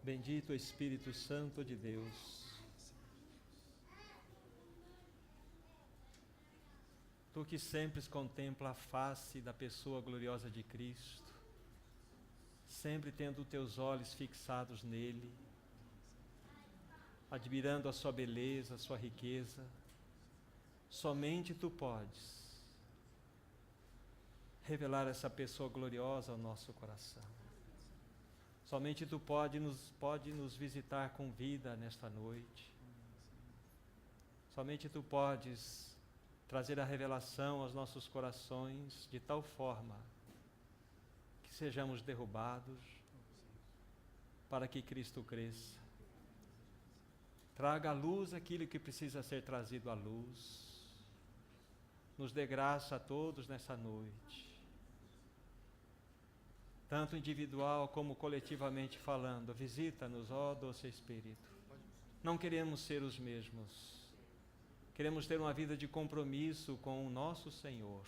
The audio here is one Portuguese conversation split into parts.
Bendito Espírito Santo de Deus, Tu que sempre contempla a face da pessoa gloriosa de Cristo, sempre tendo teus olhos fixados nele, admirando a sua beleza, a sua riqueza, somente Tu podes revelar essa pessoa gloriosa ao nosso coração. Somente Tu pode nos visitar com vida nesta noite. Somente Tu podes trazer a revelação aos nossos corações de tal forma que sejamos derrubados para que Cristo cresça. Traga à luz aquilo que precisa ser trazido à luz. Nos dê graça a todos nessa noite, tanto individual como coletivamente falando. Visita-nos, ó doce Espírito. Não queremos ser os mesmos. Queremos ter uma vida de compromisso com o nosso Senhor.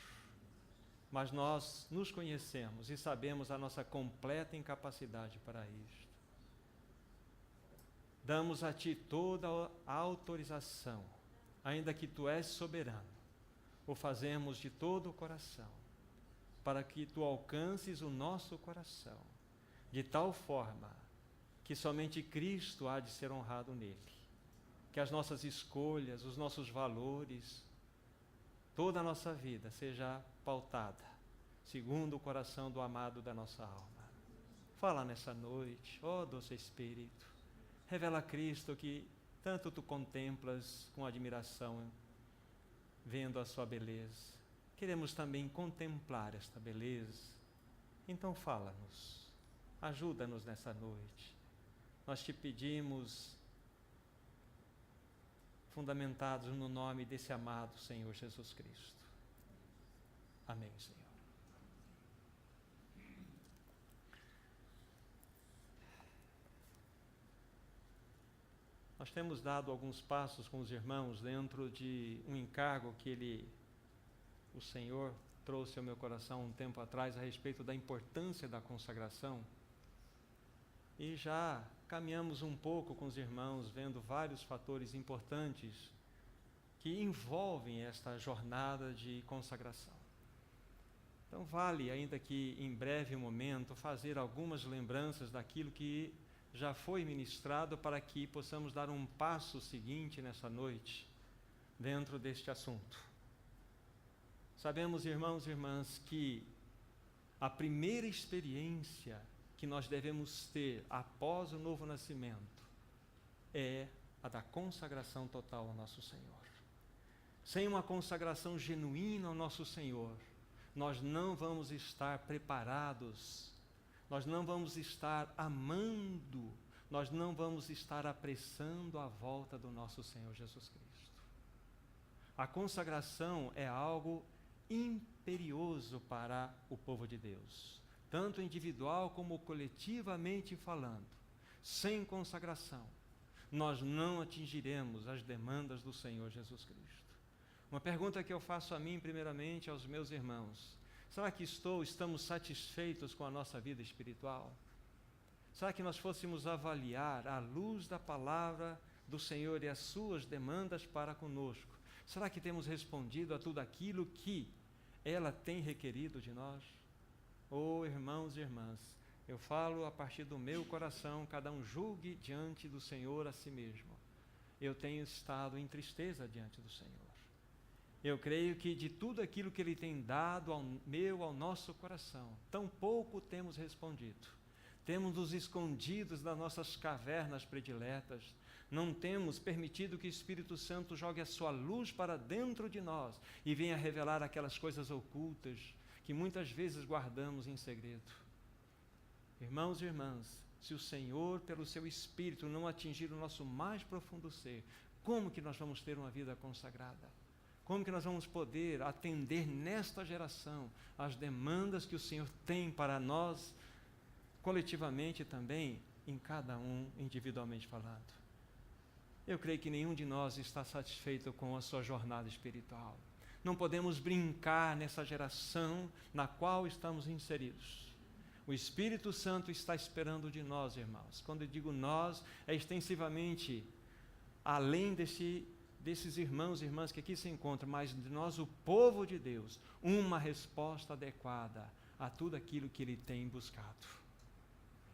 Mas nós nos conhecemos e sabemos a nossa completa incapacidade para isto. Damos a Ti toda a autorização, ainda que Tu és soberano. O fazemos de todo o coração, para que Tu alcances o nosso coração, de tal forma que somente Cristo há de ser honrado nele. Que as nossas escolhas, os nossos valores, toda a nossa vida seja pautada segundo o coração do amado da nossa alma. Fala nessa noite, ó doce Espírito, revela a Cristo que tanto Tu contemplas com admiração, vendo a sua beleza. Queremos também contemplar esta beleza. Então fala-nos, ajuda-nos nessa noite. Nós Te pedimos, fundamentados no nome desse amado Senhor Jesus Cristo. Amém, Senhor. Nós temos dado alguns passos com os irmãos dentro de um encargo que o Senhor trouxe ao meu coração um tempo atrás a respeito da importância da consagração. E já caminhamos um pouco com os irmãos, vendo vários fatores importantes que envolvem esta jornada de consagração. Então vale, ainda que em breve momento, fazer algumas lembranças daquilo que já foi ministrado para que possamos dar um passo seguinte nessa noite, dentro deste assunto. Sabemos, irmãos e irmãs, que a primeira experiência que nós devemos ter após o novo nascimento é a da consagração total ao nosso Senhor. Sem uma consagração genuína ao nosso Senhor, nós não vamos estar preparados, nós não vamos estar amando, nós não vamos estar apressando a volta do nosso Senhor Jesus Cristo. A consagração é algo imperioso para o povo de Deus, tanto individual como coletivamente falando. Sem consagração, nós não atingiremos as demandas do Senhor Jesus Cristo. Uma pergunta que eu faço a mim, primeiramente, aos meus irmãos: será que estamos satisfeitos com a nossa vida espiritual? Será que nós fôssemos avaliar à luz da palavra do Senhor e as suas demandas para conosco, será que temos respondido a tudo aquilo que ela tem requerido de nós? Oh, irmãos e irmãs, eu falo a partir do meu coração, cada um julgue diante do Senhor a si mesmo. Eu tenho estado em tristeza diante do Senhor. Eu creio que de tudo aquilo que Ele tem dado ao nosso coração, tão pouco temos respondido. Temos nos escondidos das nossas cavernas prediletas, não temos permitido que o Espírito Santo jogue a sua luz para dentro de nós e venha revelar aquelas coisas ocultas que muitas vezes guardamos em segredo. Irmãos e irmãs, se o Senhor, pelo seu Espírito, não atingir o nosso mais profundo ser, como que nós vamos ter uma vida consagrada? Como que nós vamos poder atender nesta geração as demandas que o Senhor tem para nós, coletivamente também, em cada um individualmente falando? Eu creio que nenhum de nós está satisfeito com a sua jornada espiritual. Não podemos brincar nessa geração na qual estamos inseridos. O Espírito Santo está esperando de nós, irmãos. Quando eu digo nós, é extensivamente além desses irmãos e irmãs que aqui se encontram, mas de nós, o povo de Deus, uma resposta adequada a tudo aquilo que Ele tem buscado.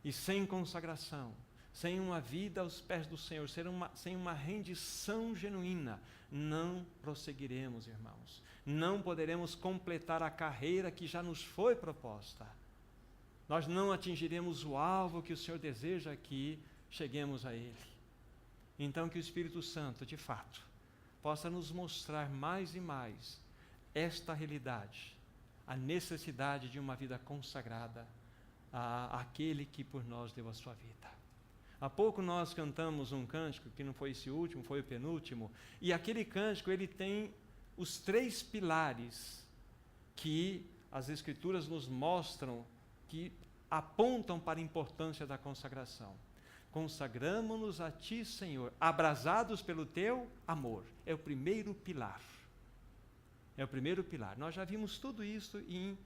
E sem consagração, sem uma vida aos pés do Senhor, sem uma rendição genuína, não prosseguiremos, irmãos. Não poderemos completar a carreira que já nos foi proposta. Nós não atingiremos o alvo que o Senhor deseja que cheguemos a Ele. Então, que o Espírito Santo, de fato, possa nos mostrar mais e mais esta realidade, a necessidade de uma vida consagrada àquele que por nós deu a sua vida. Há pouco nós cantamos um cântico, que não foi esse último, foi o penúltimo, e aquele cântico, ele tem os 3 pilares que as Escrituras nos mostram, que apontam para a importância da consagração. Consagramo-nos a Ti, Senhor, abrasados pelo Teu amor. É o primeiro pilar. É o primeiro pilar. Nós já vimos tudo isso em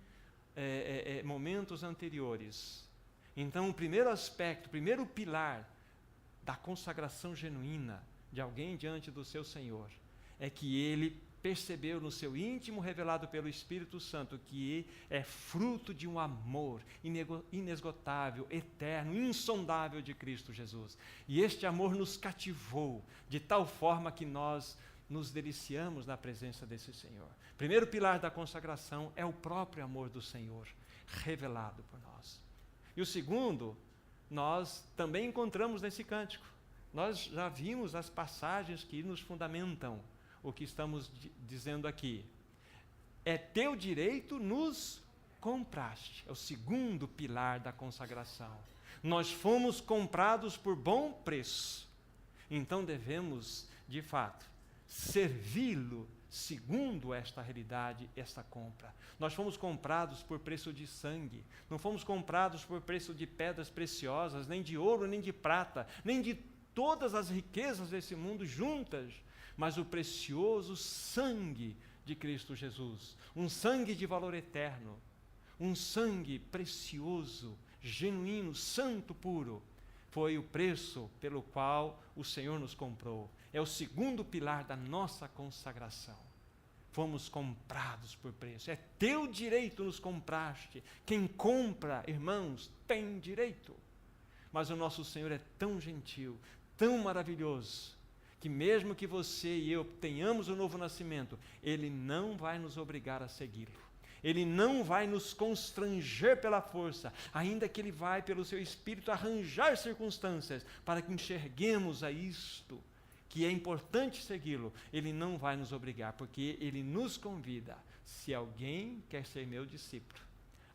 momentos anteriores. Então, o primeiro aspecto, o primeiro pilar da consagração genuína de alguém diante do seu Senhor, é que ele percebeu no seu íntimo, revelado pelo Espírito Santo, que é fruto de um amor inesgotável, eterno, insondável de Cristo Jesus. E este amor nos cativou de tal forma que nós nos deliciamos na presença desse Senhor. Primeiro pilar da consagração é o próprio amor do Senhor, revelado por nós. E o segundo, nós também encontramos nesse cântico. Nós já vimos as passagens que nos fundamentam o que estamos dizendo aqui. É teu direito nos compraste. É o segundo pilar da consagração. Nós fomos comprados por bom preço. Então devemos, de fato, servi-lo segundo esta realidade, esta compra. Nós fomos comprados por preço de sangue. Não fomos comprados por preço de pedras preciosas, nem de ouro, nem de prata, nem de todas as riquezas desse mundo juntas, mas o precioso sangue de Cristo Jesus, um sangue de valor eterno, um sangue precioso, genuíno, santo, puro, foi o preço pelo qual o Senhor nos comprou. É o segundo pilar da nossa consagração. Fomos comprados por preço. É teu direito nos compraste. Quem compra, irmãos, tem direito. Mas o nosso Senhor é tão gentil, tão maravilhoso, que mesmo que você e eu tenhamos o novo nascimento, Ele não vai nos obrigar a segui-lo. Ele não vai nos constranger pela força, ainda que Ele vai, pelo seu Espírito, arranjar circunstâncias para que enxerguemos a isto, que é importante segui-lo. Ele não vai nos obrigar, porque Ele nos convida. Se alguém quer ser meu discípulo,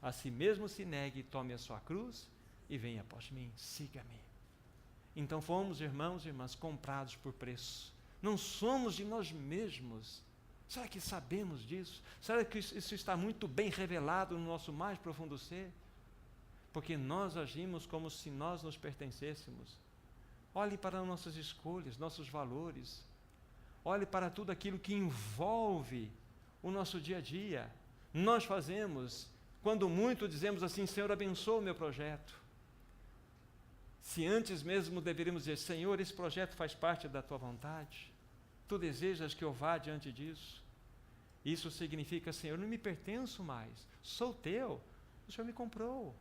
a si mesmo se negue, tome a sua cruz e venha após mim, siga-me. Então fomos, irmãos e irmãs, comprados por preço. Não somos de nós mesmos. Será que sabemos disso? Será que isso está muito bem revelado no nosso mais profundo ser? Porque nós agimos como se nós nos pertencêssemos. Olhe para nossas escolhas, nossos valores. Olhe para tudo aquilo que envolve o nosso dia a dia. Nós fazemos, quando muito dizemos assim, Senhor, abençoa o meu projeto. Se antes mesmo deveríamos dizer, Senhor, esse projeto faz parte da Tua vontade, Tu desejas que eu vá diante disso? Isso significa, Senhor, não me pertenço mais, sou Teu, o Senhor me comprou.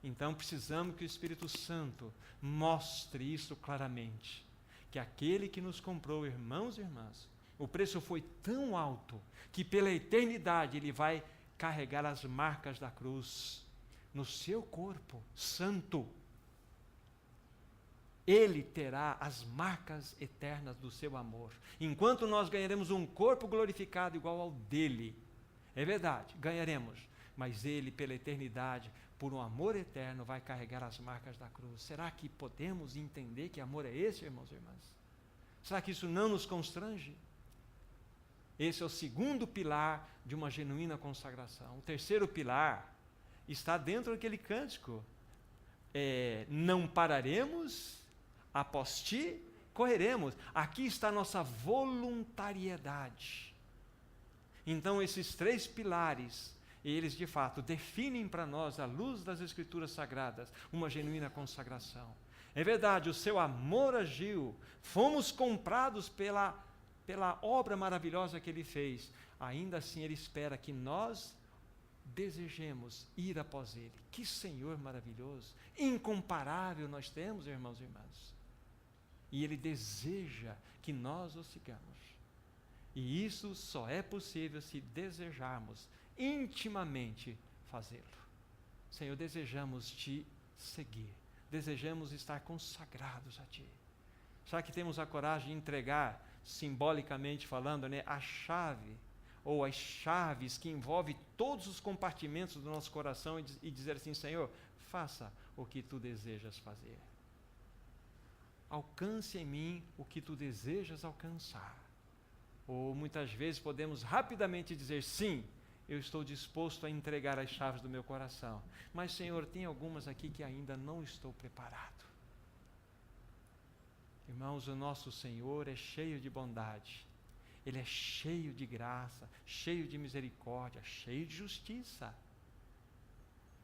Então precisamos que o Espírito Santo mostre isso claramente, que aquele que nos comprou, irmãos e irmãs, o preço foi tão alto, que pela eternidade Ele vai carregar as marcas da cruz no seu corpo santo. Ele terá as marcas eternas do seu amor. Enquanto nós ganharemos um corpo glorificado igual ao dele, é verdade, ganharemos, mas ele, pela eternidade, por um amor eterno, vai carregar as marcas da cruz. Será que podemos entender que amor é esse, irmãos e irmãs? Será que isso não nos constrange? Esse é o segundo pilar de uma genuína consagração. O terceiro pilar está dentro daquele cântico. Não pararemos, após ti, correremos. Aqui está a nossa voluntariedade. Então, esses 3 pilares E eles, de fato, definem para nós, à luz das Escrituras Sagradas, uma genuína consagração. É verdade, o seu amor agiu, fomos comprados pela obra maravilhosa que ele fez. Ainda assim, ele espera que nós desejemos ir após ele. Que Senhor maravilhoso, incomparável nós temos, irmãos e irmãs. E ele deseja que nós o sigamos. E isso só é possível se desejarmos intimamente fazê-lo. Senhor, desejamos te seguir, desejamos estar consagrados a ti. Será que temos a coragem de entregar, simbolicamente falando, a chave, ou as chaves que envolvem todos os compartimentos do nosso coração e dizer assim: Senhor, faça o que tu desejas fazer. Alcance em mim o que tu desejas alcançar. Ou muitas vezes podemos rapidamente dizer: sim, eu estou disposto a entregar as chaves do meu coração. Mas, Senhor, tem algumas aqui que ainda não estou preparado. Irmãos, o nosso Senhor é cheio de bondade. Ele é cheio de graça, cheio de misericórdia, cheio de justiça.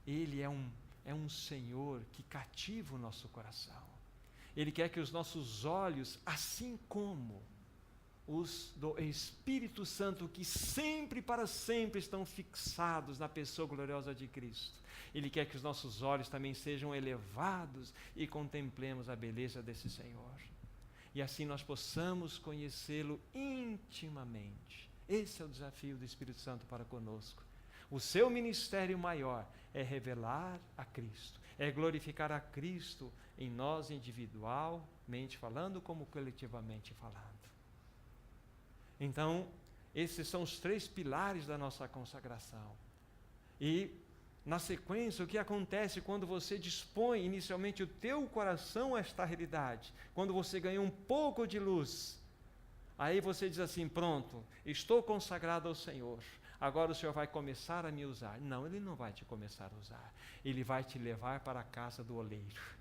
Ele é um Senhor que cativa o nosso coração. Ele quer que os nossos olhos, assim como os do Espírito Santo, que sempre para sempre estão fixados na pessoa gloriosa de Cristo, Ele quer que os nossos olhos também sejam elevados e contemplemos a beleza desse Senhor. E assim nós possamos conhecê-lo intimamente. Esse é o desafio do Espírito Santo para conosco. O seu ministério maior é revelar a Cristo, é glorificar a Cristo em nós individualmente falando, como coletivamente falando. Então, esses são os 3 pilares da nossa consagração. E, na sequência, o que acontece quando você dispõe inicialmente o teu coração a esta realidade? Quando você ganha um pouco de luz, aí você diz assim: pronto, estou consagrado ao Senhor, agora o Senhor vai começar a me usar. Não, Ele não vai te começar a usar, Ele vai te levar para a casa do oleiro.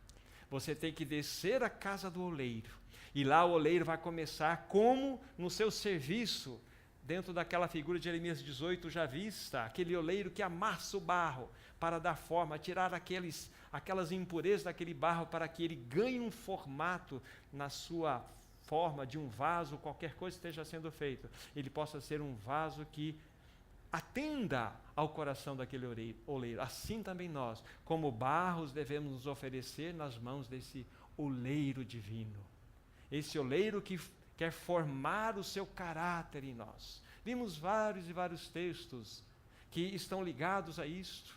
Você tem que descer à casa do oleiro, e lá o oleiro vai começar como no seu serviço, dentro daquela figura de Jeremias 18 já vista, aquele oleiro que amassa o barro para dar forma, tirar aquelas impurezas daquele barro para que ele ganhe um formato na sua forma de um vaso, qualquer coisa esteja sendo feito, ele possa ser um vaso que atenda ao coração daquele oleiro. Assim também nós, como barros, devemos nos oferecer nas mãos desse oleiro divino. Esse oleiro que quer formar o seu caráter em nós. Vimos vários e vários textos que estão ligados a isto.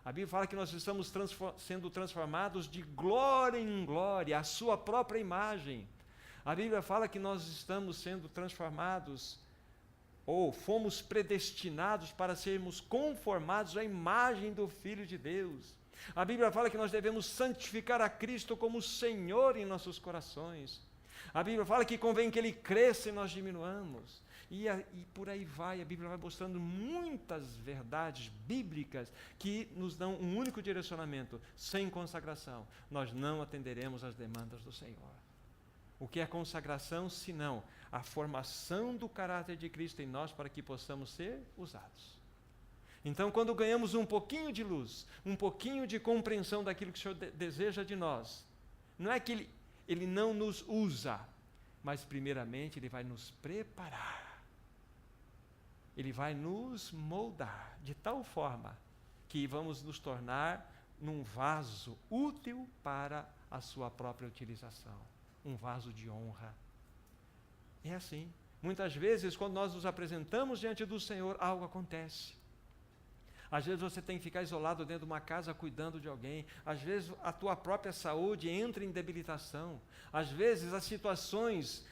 A Bíblia fala que nós estamos sendo transformados de glória em glória, à sua própria imagem. A Bíblia fala que nós estamos sendo transformados, ou fomos predestinados para sermos conformados à imagem do Filho de Deus. A Bíblia fala que nós devemos santificar a Cristo como Senhor em nossos corações. A Bíblia fala que convém que Ele cresça e nós diminuamos. E por aí vai, a Bíblia vai mostrando muitas verdades bíblicas que nos dão um único direcionamento. Sem consagração, nós não atenderemos às demandas do Senhor. O que é consagração, senão a formação do caráter de Cristo em nós para que possamos ser usados. Então, quando ganhamos um pouquinho de luz, um pouquinho de compreensão daquilo que o Senhor deseja de nós, não é que Ele não nos usa, mas primeiramente Ele vai nos preparar. Ele vai nos moldar de tal forma que vamos nos tornar num vaso útil para a sua própria utilização. Um vaso de honra. É assim. Muitas vezes, quando nós nos apresentamos diante do Senhor, algo acontece. Às vezes você tem que ficar isolado dentro de uma casa cuidando de alguém. Às vezes a tua própria saúde entra em debilitação. Às vezes as situações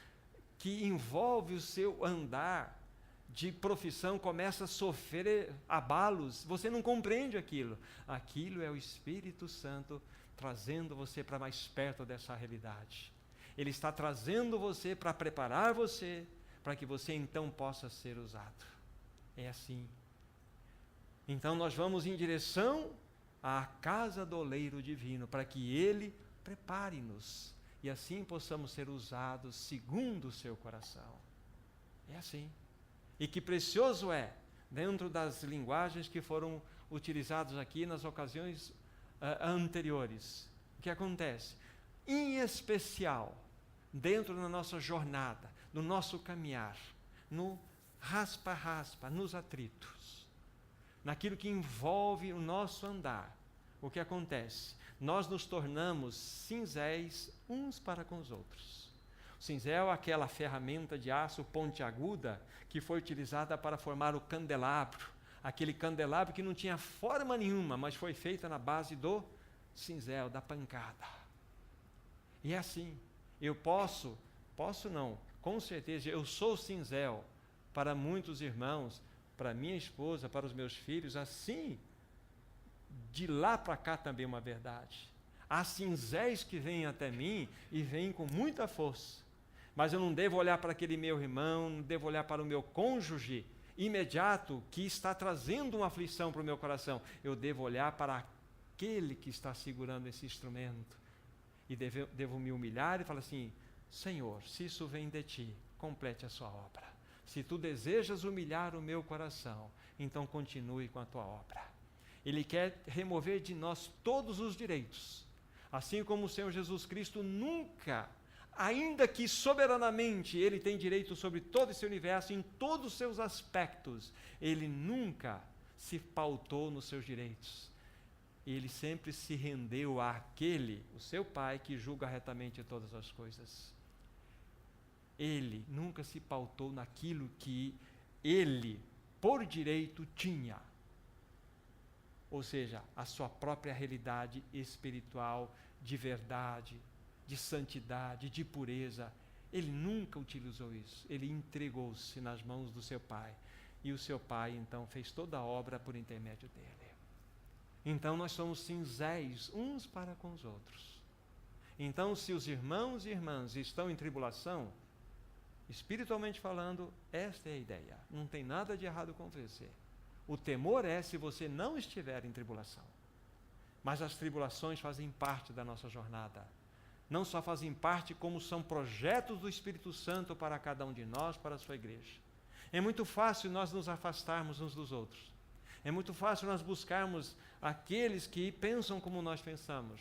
que envolvem o seu andar de profissão começam a sofrer abalos. Você não compreende aquilo. Aquilo é o Espírito Santo trazendo você para mais perto dessa realidade. Ele está trazendo você para preparar você, para que você então possa ser usado. É assim. Então nós vamos em direção à casa do oleiro divino, para que Ele prepare-nos, e assim possamos ser usados segundo o seu coração. É assim. E que precioso é dentro das linguagens que foram utilizadas aqui nas ocasiões anteriores. O que acontece? Em especial, dentro da nossa jornada, no nosso caminhar, no raspa-raspa, nos atritos, naquilo que envolve o nosso andar, o que acontece? Nós nos tornamos cinzéis uns para com os outros. O cinzel é aquela ferramenta de aço pontiaguda que foi utilizada para formar o candelabro, aquele candelabro que não tinha forma nenhuma, mas foi feita na base do cinzel, da pancada. E é assim, eu posso não, com certeza, eu sou cinzel para muitos irmãos, para minha esposa, para os meus filhos, assim, de lá para cá também é uma verdade. Há cinzéis que vêm até mim e vêm com muita força, mas eu não devo olhar para aquele meu irmão, não devo olhar para o meu cônjuge imediato que está trazendo uma aflição para o meu coração. Eu devo olhar para aquele que está segurando esse instrumento e devo me humilhar e falar assim: Senhor, se isso vem de ti, complete a sua obra. Se tu desejas humilhar o meu coração, então continue com a tua obra. Ele quer remover de nós todos os direitos, assim como o Senhor Jesus Cristo nunca, ainda que soberanamente Ele tem direito sobre todo esse universo, em todos os seus aspectos, Ele nunca se pautou nos seus direitos. Ele sempre se rendeu àquele, o seu Pai, que julga retamente todas as coisas. Ele nunca se pautou naquilo que Ele, por direito, tinha. Ou seja, a sua própria realidade espiritual, de verdade, de santidade, de pureza. Ele nunca utilizou isso. Ele entregou-se nas mãos do seu Pai. E o seu Pai, então, fez toda a obra por intermédio dele. Então, nós somos cinzéis uns para com os outros. Então, se os irmãos e irmãs estão em tribulação, espiritualmente falando, esta é a ideia. Não tem nada de errado com você. O temor é se você não estiver em tribulação. Mas as tribulações fazem parte da nossa jornada. Não só fazem parte, como são projetos do Espírito Santo para cada um de nós, para a sua igreja. É muito fácil nós nos afastarmos uns dos outros. É muito fácil nós buscarmos aqueles que pensam como nós pensamos,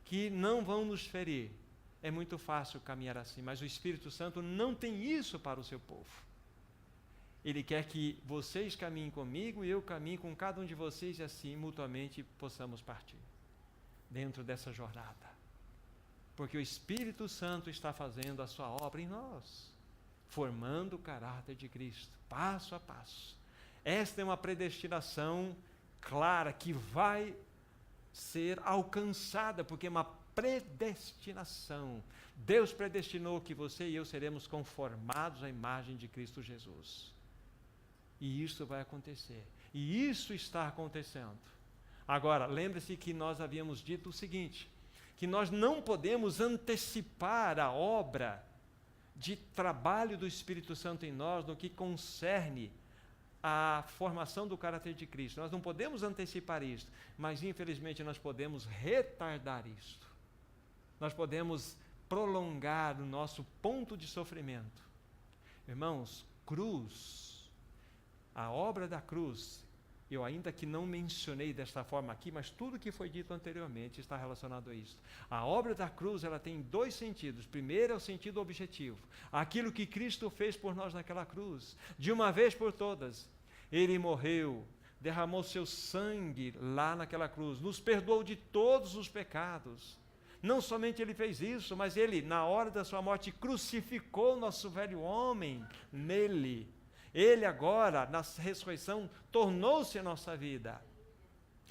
que não vão nos ferir. É muito fácil caminhar assim, mas o Espírito Santo não tem isso para o seu povo. Ele quer que vocês caminhem comigo e eu caminhe com cada um de vocês e assim mutuamente possamos partir dentro dessa jornada. Porque o Espírito Santo está fazendo a sua obra em nós, formando o caráter de Cristo, passo a passo. Esta é uma predestinação clara que vai ser alcançada, porque é uma predestinação. Deus predestinou que você e eu seremos conformados à imagem de Cristo Jesus. E isso vai acontecer. E isso está acontecendo. Agora, lembre-se que nós havíamos dito o seguinte, que nós não podemos antecipar a obra de trabalho do Espírito Santo em nós no que concerne a formação do caráter de Cristo. Nós não podemos antecipar isto, mas infelizmente nós podemos retardar isto. Nós podemos prolongar o nosso ponto de sofrimento. Irmãos, cruz, a obra da cruz, eu ainda que não mencionei desta forma aqui, mas tudo que foi dito anteriormente está relacionado a isso. A obra da cruz, ela tem dois sentidos. Primeiro é o sentido objetivo. Aquilo que Cristo fez por nós naquela cruz, de uma vez por todas. Ele morreu, derramou seu sangue lá naquela cruz, nos perdoou de todos os pecados. Não somente ele fez isso, mas ele, na hora da sua morte, crucificou nosso velho homem nele. Ele agora, na ressurreição, tornou-se a nossa vida.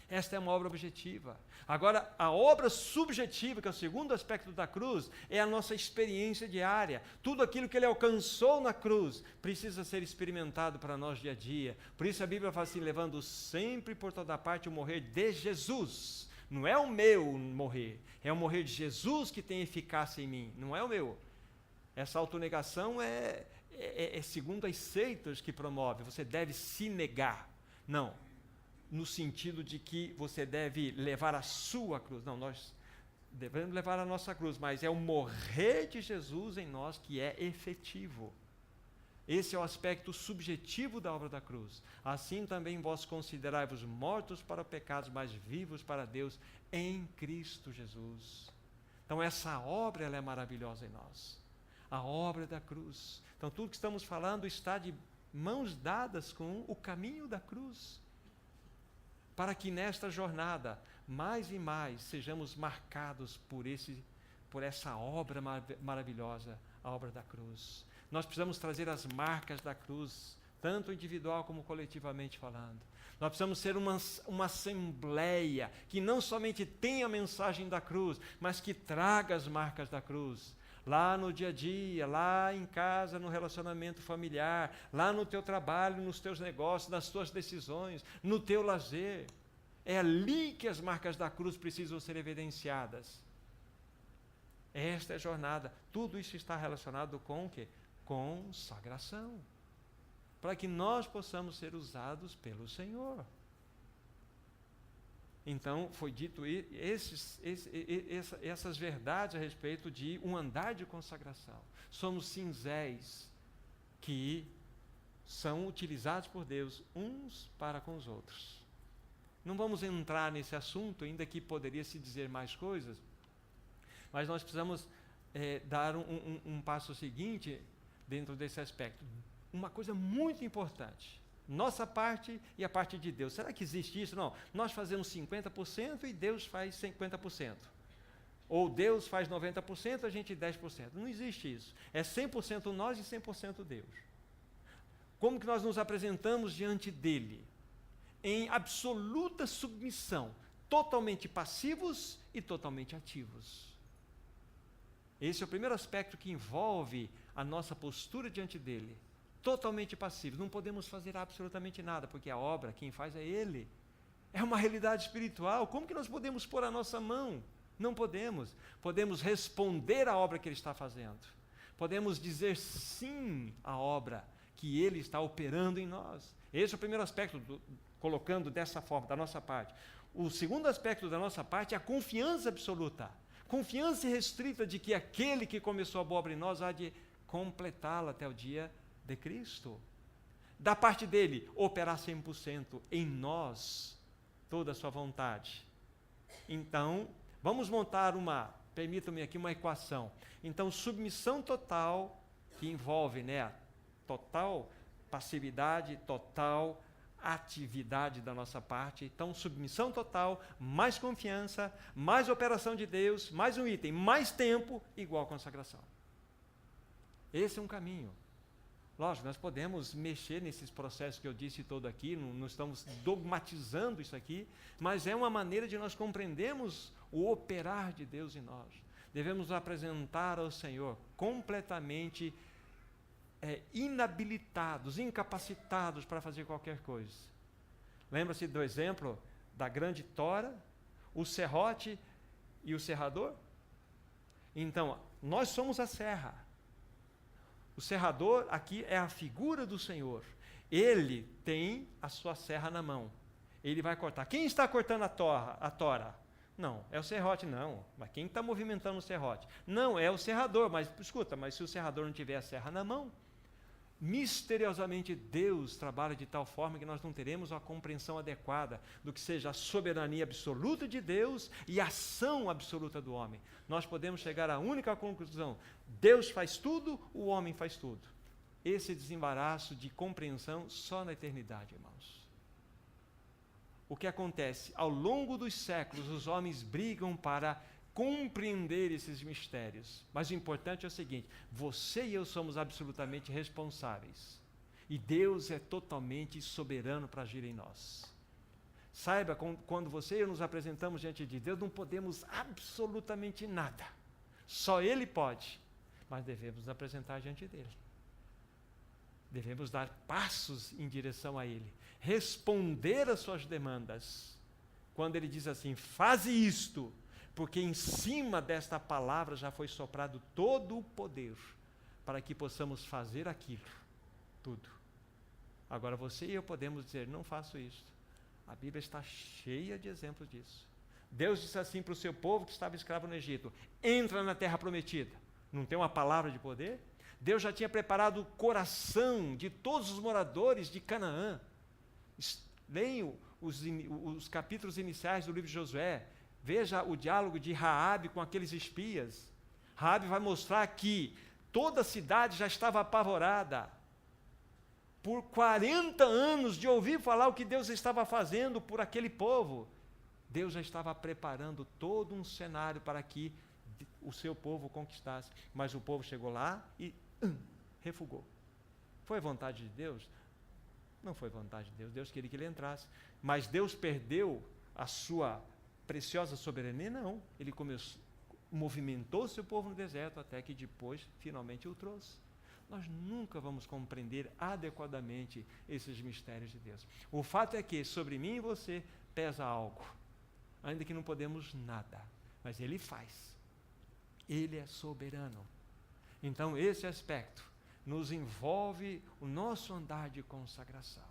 Esta é uma obra objetiva. Agora, a obra subjetiva, que é o segundo aspecto da cruz, é a nossa experiência diária. Tudo aquilo que ele alcançou na cruz precisa ser experimentado para nós dia a dia. Por isso a Bíblia fala assim, levando sempre por toda parte o morrer de Jesus. Não é o meu morrer, é o morrer de Jesus que tem eficácia em mim, não é o meu. Essa autonegação é segundo as seitas que promove, você deve se negar. Não, no sentido de que você deve levar a sua cruz. Não, nós devemos levar a nossa cruz, mas é o morrer de Jesus em nós que é efetivo. Esse é o aspecto subjetivo da obra da cruz. Assim também vós considerai-vos mortos para pecados, mas vivos para Deus em Cristo Jesus. Então essa obra ela é maravilhosa em nós. A obra da cruz. Então tudo que estamos falando está de mãos dadas com o caminho da cruz. Para que nesta jornada, mais e mais, sejamos marcados por essa obra maravilhosa, a obra da cruz. Nós precisamos trazer as marcas da cruz, tanto individual como coletivamente falando. Nós precisamos ser uma assembleia que não somente tenha a mensagem da cruz, mas que traga as marcas da cruz. Lá no dia a dia, lá em casa, no relacionamento familiar, lá no teu trabalho, nos teus negócios, nas tuas decisões, no teu lazer. É ali que as marcas da cruz precisam ser evidenciadas. Esta é a jornada. Tudo isso está relacionado com o quê? Consagração. Para que nós possamos ser usados pelo Senhor. Então, foi dito essas verdades a respeito de um andar de consagração. Somos cinzéis que são utilizados por Deus uns para com os outros. Não vamos entrar nesse assunto, ainda que poderia se dizer mais coisas, mas nós precisamos dar um passo seguinte dentro desse aspecto. Uma coisa muito importante. Nossa parte e a parte de Deus. Será que existe isso? Não. Nós fazemos 50% e Deus faz 50%. Ou Deus faz 90%, a gente 10%. Não existe isso. É 100% nós e 100% Deus. Como que nós nos apresentamos diante dele? Em absoluta submissão. Totalmente passivos e totalmente ativos. Esse é o primeiro aspecto que envolve a nossa postura diante dele. Totalmente passivos, não podemos fazer absolutamente nada, porque a obra, quem faz é Ele. É uma realidade espiritual, como que nós podemos pôr a nossa mão? Não podemos. Podemos responder à obra que Ele está fazendo. Podemos dizer sim à obra que Ele está operando em nós. Esse é o primeiro aspecto, colocando dessa forma, da nossa parte. O segundo aspecto da nossa parte é a confiança absoluta. Confiança irrestrita de que aquele que começou a boa obra em nós há de completá-la até o dia de Cristo. Da parte dele, operar 100% em nós, toda a sua vontade. Então, vamos montar permitam-me aqui uma equação. Então, submissão total, que envolve, total passividade, total atividade da nossa parte. Então, submissão total, mais confiança, mais operação de Deus, mais um item, mais tempo, igual consagração. Esse é um caminho. Lógico, nós podemos mexer nesses processos que eu disse todo aqui, não estamos dogmatizando isso aqui, mas é uma maneira de nós compreendermos o operar de Deus em nós. Devemos nos apresentar ao Senhor completamente inabilitados, incapacitados para fazer qualquer coisa. Lembra-se do exemplo da grande tora, o serrote e o serrador? Então, nós somos a serra. O serrador aqui é a figura do Senhor. Ele tem a sua serra na mão. Ele vai cortar. Quem está cortando a tora? Não, é o serrote, não. Mas quem está movimentando o serrote? Não, é o serrador. Mas escuta, mas se o serrador não tiver a serra na mão, misteriosamente Deus trabalha de tal forma que nós não teremos uma compreensão adequada do que seja a soberania absoluta de Deus e a ação absoluta do homem. Nós podemos chegar à única conclusão: Deus faz tudo, o homem faz tudo. Esse desembaraço de compreensão só na eternidade, irmãos. O que acontece? Ao longo dos séculos, os homens brigam para compreender esses mistérios. Mas o importante é o seguinte: você e eu somos absolutamente responsáveis. E Deus é totalmente soberano para agir em nós. Saiba, quando você e eu nos apresentamos diante de Deus, não podemos absolutamente nada. Só Ele pode. Mas devemos nos apresentar diante dEle. Devemos dar passos em direção a Ele. Responder às suas demandas. Quando Ele diz assim: faze isto, porque em cima desta palavra já foi soprado todo o poder para que possamos fazer aquilo, tudo. Agora você e eu podemos dizer: não faço isso. A Bíblia está cheia de exemplos disso. Deus disse assim para o seu povo que estava escravo no Egito: entra na terra prometida. Não tem uma palavra de poder? Deus já tinha preparado o coração de todos os moradores de Canaã. Leiam os capítulos iniciais do livro de Josué. Veja o diálogo de Raabe com aqueles espias. Raabe vai mostrar que toda a cidade já estava apavorada. Por 40 anos de ouvir falar o que Deus estava fazendo por aquele povo, Deus já estava preparando todo um cenário para que o seu povo conquistasse. Mas o povo chegou lá e refugou. Foi vontade de Deus? Não foi vontade de Deus. Deus queria que ele entrasse. Mas Deus perdeu a sua preciosa soberania? Não. Ele movimentou seu povo no deserto até que depois finalmente o trouxe. Nós nunca vamos compreender adequadamente esses mistérios de Deus. O fato é que sobre mim e você pesa algo, ainda que não podemos nada, mas Ele faz. Ele é soberano. Então esse aspecto nos envolve o nosso andar de consagração.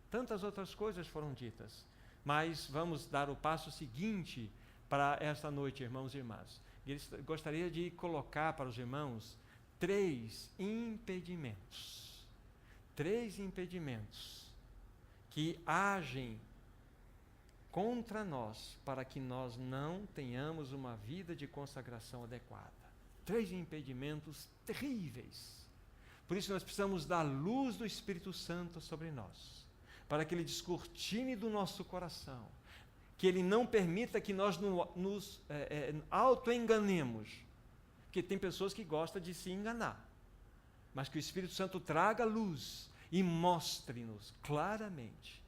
Tantas outras coisas foram ditas, mas vamos dar o passo seguinte para esta noite, irmãos e irmãs. Gostaria de colocar para os irmãos 3 impedimentos. 3 impedimentos que agem contra nós para que nós não tenhamos uma vida de consagração adequada. 3 impedimentos terríveis. Por isso nós precisamos da luz do Espírito Santo sobre nós, para que Ele descortine do nosso coração, que Ele não permita que nós nos auto-enganemos, porque tem pessoas que gostam de se enganar, mas que o Espírito Santo traga luz e mostre-nos claramente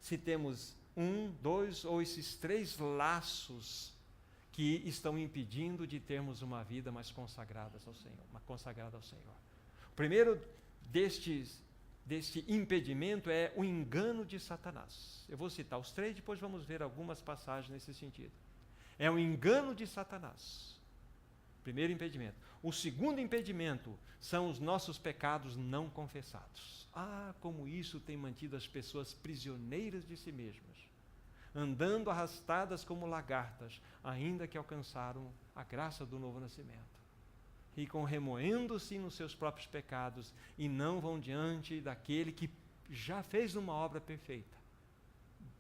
se temos 1, 2 ou esses 3 laços que estão impedindo de termos uma vida mais consagrada ao Senhor. O primeiro deste impedimento é o engano de Satanás. Eu vou citar os 3, depois vamos ver algumas passagens nesse sentido. É o engano de Satanás. Primeiro impedimento. O segundo impedimento são os nossos pecados não confessados. Como isso tem mantido as pessoas prisioneiras de si mesmas, andando arrastadas como lagartas, ainda que alcançaram a graça do novo nascimento. Ficam remoendo-se nos seus próprios pecados e não vão diante daquele que já fez uma obra perfeita,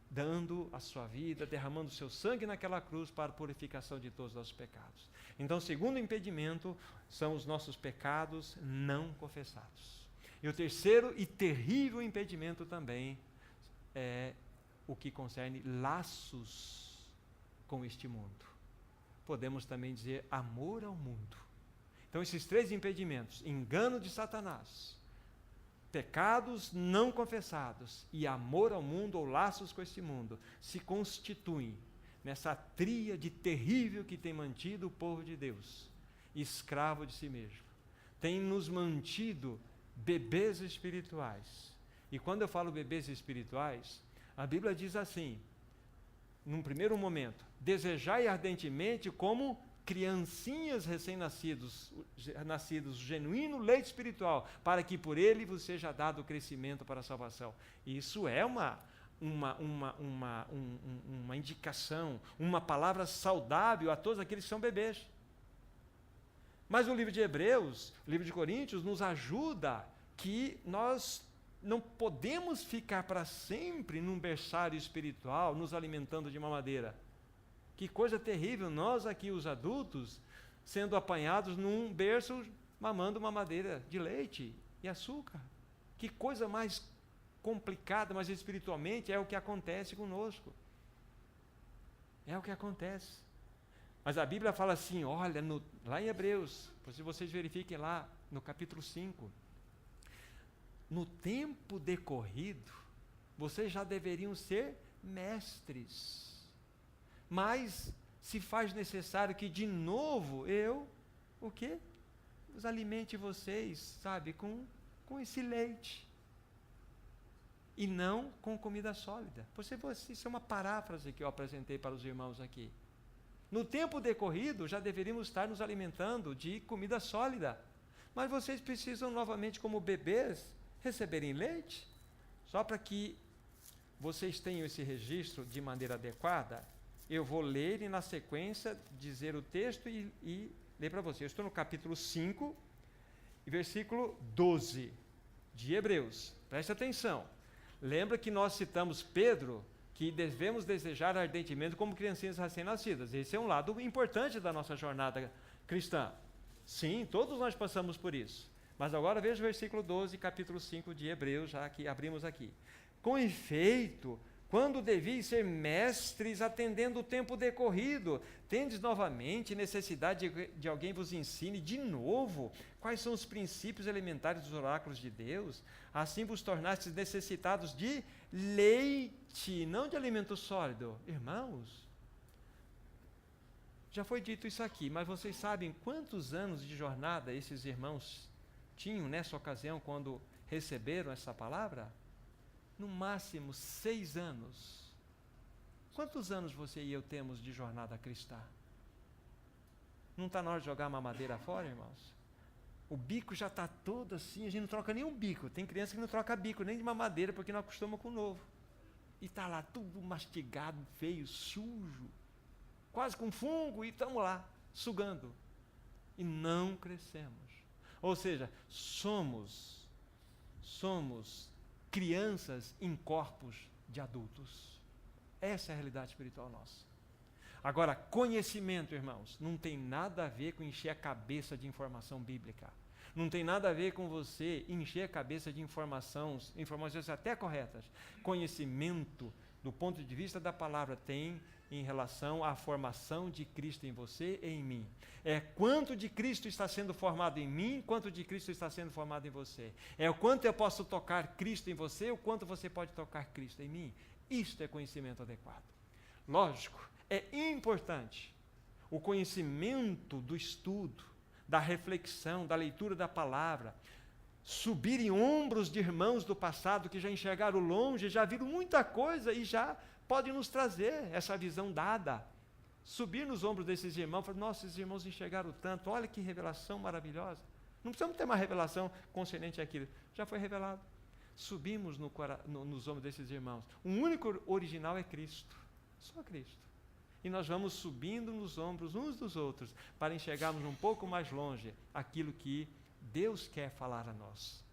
dando a sua vida, derramando o seu sangue naquela cruz para a purificação de todos os nossos pecados. Então, o segundo impedimento são os nossos pecados não confessados. E o terceiro e terrível impedimento também é o que concerne laços com este mundo. Podemos também dizer amor ao mundo. Então, esses 3 impedimentos, engano de Satanás, pecados não confessados e amor ao mundo ou laços com este mundo, se constituem nessa tríade terrível que tem mantido o povo de Deus escravo de si mesmo. Tem nos mantido bebês espirituais. E quando eu falo bebês espirituais, a Bíblia diz assim, num primeiro momento, desejai ardentemente como criancinhas recém-nascidos, genuíno leite espiritual, para que por ele vos seja dado o crescimento para a salvação. Isso é uma indicação, uma palavra saudável a todos aqueles que são bebês. Mas o livro de Hebreus, o livro de Coríntios, nos ajuda que nós não podemos ficar para sempre num berçário espiritual, nos alimentando de mamadeira. Que coisa terrível, nós aqui, os adultos, sendo apanhados num berço, mamando mamadeira de leite e açúcar. Que coisa mais complicada, mas espiritualmente é o que acontece conosco. É o que acontece. Mas a Bíblia fala assim, olha, lá em Hebreus, se vocês verifiquem lá no capítulo 5, no tempo decorrido, vocês já deveriam ser mestres. Mas se faz necessário que de novo os alimente vocês, sabe, com esse leite. E não com comida sólida. Isso é uma paráfrase que eu apresentei para os irmãos aqui. No tempo decorrido, já deveríamos estar nos alimentando de comida sólida. Mas vocês precisam novamente, como bebês, receberem leite. Só para que vocês tenham esse registro de maneira adequada, eu vou ler e, na sequência, dizer o texto e ler para vocês. Eu estou no capítulo 5 e versículo 12 de Hebreus. Preste atenção. Lembra que nós citamos Pedro, que devemos desejar ardentemente como criancinhas recém-nascidas. Esse é um lado importante da nossa jornada cristã. Sim, todos nós passamos por isso. Mas agora veja o versículo 12, capítulo 5 de Hebreus, já que abrimos aqui. Com efeito, quando devis ser mestres, atendendo o tempo decorrido, tendes novamente necessidade de alguém vos ensine de novo quais são os princípios elementares dos oráculos de Deus, assim vos tornastes necessitados de leite, não de alimento sólido. Irmãos, já foi dito isso aqui, mas vocês sabem quantos anos de jornada esses irmãos tinham nessa ocasião quando receberam essa palavra? No máximo 6 anos. Quantos anos você e eu temos de jornada cristã? Não está na hora de jogar uma madeira fora, irmãos? O bico já está todo assim, a gente não troca nem um bico. Tem criança que não troca bico, nem de uma madeira, porque não acostuma com o novo. E está lá tudo mastigado, feio, sujo, quase com fungo, e estamos lá, sugando. E não crescemos. Ou seja, somos crianças em corpos de adultos. Essa é a realidade espiritual nossa. Agora, conhecimento, irmãos, não tem nada a ver com encher a cabeça de informação bíblica. Não tem nada a ver com você encher a cabeça de informações até corretas. Conhecimento, do ponto de vista da palavra, tem em relação à formação de Cristo em você e em mim. É quanto de Cristo está sendo formado em mim, quanto de Cristo está sendo formado em você. É o quanto eu posso tocar Cristo em você, o quanto você pode tocar Cristo em mim. Isto é conhecimento adequado. Lógico, é importante o conhecimento do estudo, da reflexão, da leitura da palavra, subir em ombros de irmãos do passado que já enxergaram longe, já viram muita coisa e já podem nos trazer essa visão dada. Subir nos ombros desses irmãos, falar, nossa, esses irmãos enxergaram tanto, olha que revelação maravilhosa. Não precisamos ter uma revelação concernente àquilo, já foi revelado. Subimos nos ombros desses irmãos. O único original é Cristo, só Cristo. E nós vamos subindo nos ombros uns dos outros, para enxergarmos um pouco mais longe aquilo que Deus quer falar a nós.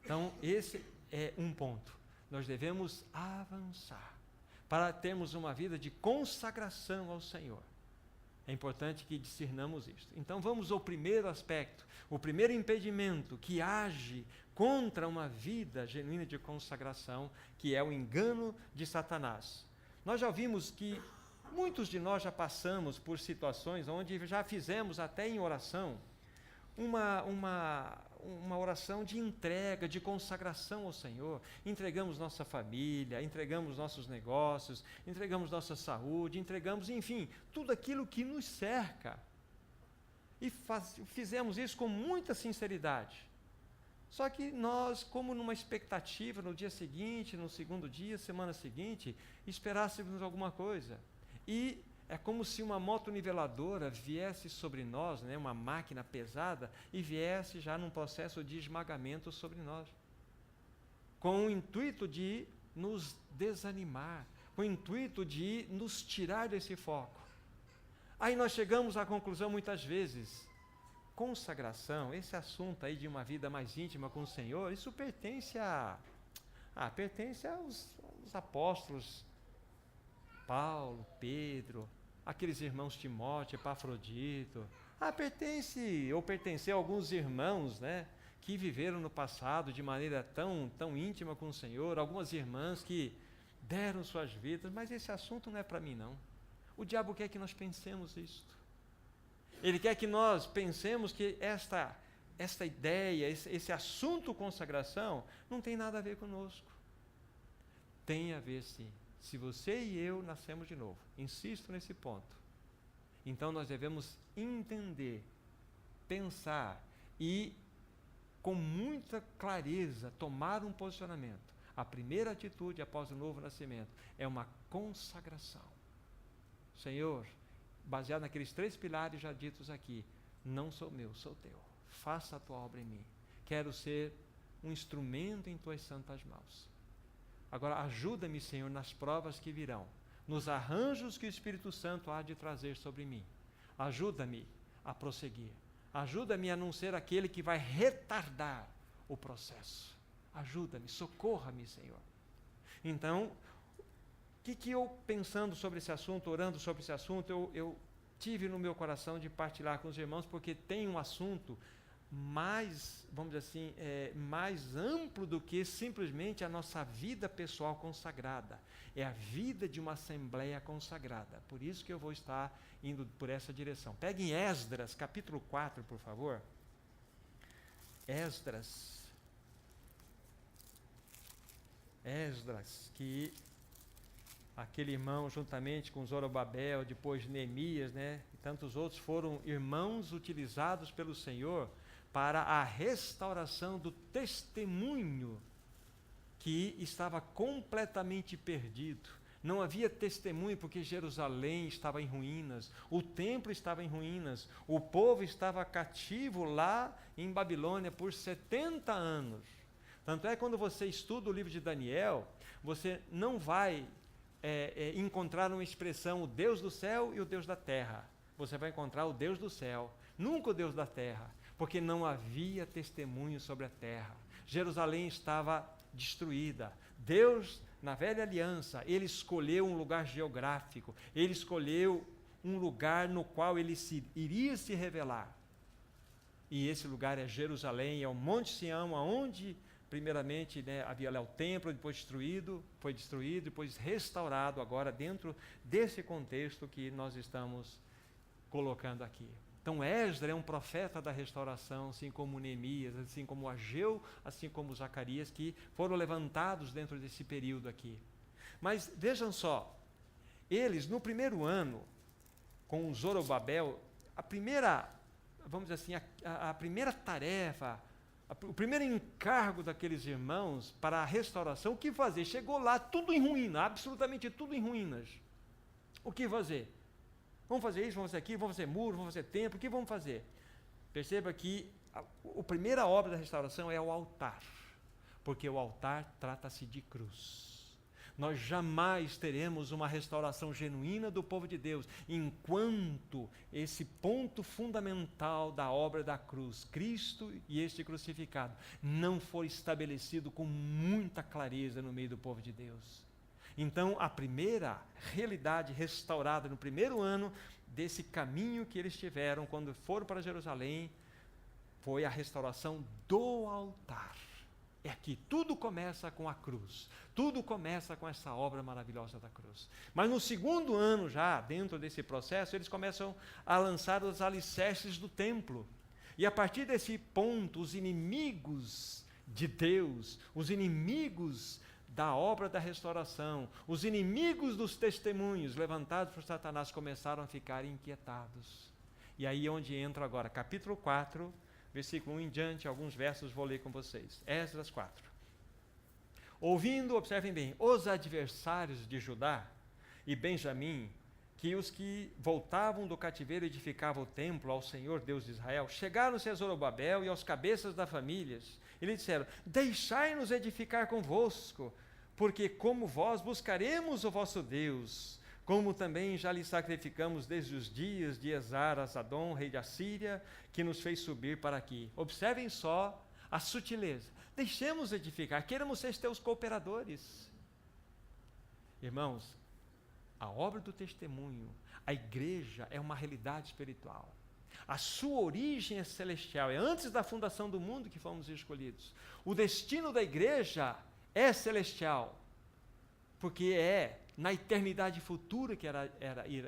Então, esse é um ponto. Nós devemos avançar para termos uma vida de consagração ao Senhor. É importante que discernamos isto. Então vamos ao primeiro aspecto, o primeiro impedimento que age contra uma vida genuína de consagração, que é o engano de Satanás. Nós já vimos que muitos de nós já passamos por situações onde já fizemos até em oração uma oração de entrega, de consagração ao Senhor. Entregamos nossa família, entregamos nossos negócios, entregamos nossa saúde, entregamos, enfim, tudo aquilo que nos cerca. E fizemos isso com muita sinceridade. Só que nós, como numa expectativa, no dia seguinte, no segundo dia, semana seguinte, esperássemos alguma coisa. E é como se uma moto-niveladora viesse sobre nós, né, uma máquina pesada, e viesse já num processo de esmagamento sobre nós, com o intuito de nos desanimar, com o intuito de nos tirar desse foco. Aí nós chegamos à conclusão muitas vezes, consagração, esse assunto aí de uma vida mais íntima com o Senhor, isso pertence aos apóstolos Paulo, Pedro, aqueles irmãos Timóteo, Epafrodito, pertenceu a alguns irmãos, né, que viveram no passado de maneira tão íntima com o Senhor, algumas irmãs que deram suas vidas, mas esse assunto não é para mim não. O diabo quer que nós pensemos isto. Ele quer que nós pensemos que esta ideia, esse assunto consagração, não tem nada a ver conosco. Tem a ver sim. Se você e eu nascemos de novo, insisto nesse ponto, então nós devemos entender, pensar e, com muita clareza, tomar um posicionamento. A primeira atitude após o novo nascimento é uma consagração. Senhor, baseado naqueles 3 pilares já ditos aqui, não sou meu, sou teu. Faça a tua obra em mim. Quero ser um instrumento em tuas santas mãos. Agora, ajuda-me, Senhor, nas provas que virão, nos arranjos que o Espírito Santo há de trazer sobre mim. Ajuda-me a prosseguir. Ajuda-me a não ser aquele que vai retardar o processo. Ajuda-me, socorra-me, Senhor. Então, o que eu, pensando sobre esse assunto, orando sobre esse assunto, eu tive no meu coração de partilhar com os irmãos, porque tem um assunto mais, vamos dizer assim, mais amplo do que simplesmente a nossa vida pessoal consagrada. É a vida de uma assembleia consagrada. Por isso que eu vou estar indo por essa direção. Peguem Esdras, capítulo 4, por favor. Esdras, que aquele irmão, juntamente com Zorobabel, depois Neemias, né, e tantos outros, foram irmãos utilizados pelo Senhor para a restauração do testemunho que estava completamente perdido. Não havia testemunho porque Jerusalém estava em ruínas, o templo estava em ruínas, o povo estava cativo lá em Babilônia por 70 anos. Tanto é que quando você estuda o livro de Daniel, você não vai encontrar uma expressão, o Deus do céu e o Deus da terra. Você vai encontrar o Deus do céu, nunca o Deus da terra, porque não havia testemunho sobre a terra. Jerusalém estava destruída. Deus, na velha aliança, ele escolheu um lugar geográfico, ele escolheu um lugar no qual ele iria se revelar. E esse lugar é Jerusalém, é o Monte Sião, aonde primeiramente, né, havia lá o templo, depois foi destruído, depois restaurado, agora dentro desse contexto que nós estamos colocando aqui. Então Esdras é um profeta da restauração, assim como Neemias, assim como Ageu, assim como Zacarias, que foram levantados dentro desse período aqui. Mas vejam só, eles no primeiro ano, com Zorobabel, a primeira, vamos dizer assim, a primeira tarefa, o primeiro encargo daqueles irmãos para a restauração, o que fazer? Chegou lá tudo em ruína, absolutamente tudo em ruínas. O que fazer? Vamos fazer isso, vamos fazer aquilo, vamos fazer muro, vamos fazer templo, o que vamos fazer? Perceba que a primeira obra da restauração é o altar, porque o altar trata-se de cruz. Nós jamais teremos uma restauração genuína do povo de Deus enquanto esse ponto fundamental da obra da cruz, Cristo e este crucificado, não for estabelecido com muita clareza no meio do povo de Deus. Então, a primeira realidade restaurada no primeiro ano desse caminho que eles tiveram quando foram para Jerusalém foi a restauração do altar. É aqui, tudo começa com a cruz, tudo começa com essa obra maravilhosa da cruz. Mas no segundo ano já, dentro desse processo, eles começam a lançar os alicerces do templo. E a partir desse ponto, os inimigos de Deus, os inimigos da obra da restauração, os inimigos dos testemunhos levantados por Satanás começaram a ficar inquietados. E aí é onde entra agora, capítulo 4, versículo 1 em diante, alguns versos vou ler com vocês. Esdras 4. Ouvindo, observem bem, os adversários de Judá e Benjamim, que os que voltavam do cativeiro edificavam o templo ao Senhor Deus de Israel, chegaram-se a Zorobabel e aos cabeças das famílias, e lhe disseram: deixai-nos edificar convosco, porque como vós buscaremos o vosso Deus, como também já lhe sacrificamos desde os dias de Esar-Haddon, rei da Síria, que nos fez subir para aqui. Observem só a sutileza. Deixemos edificar, queremos ser teus cooperadores. Irmãos, a obra do testemunho, a igreja é uma realidade espiritual. A sua origem é celestial, é antes da fundação do mundo que fomos escolhidos. O destino da igreja é celestial, porque é na eternidade futura que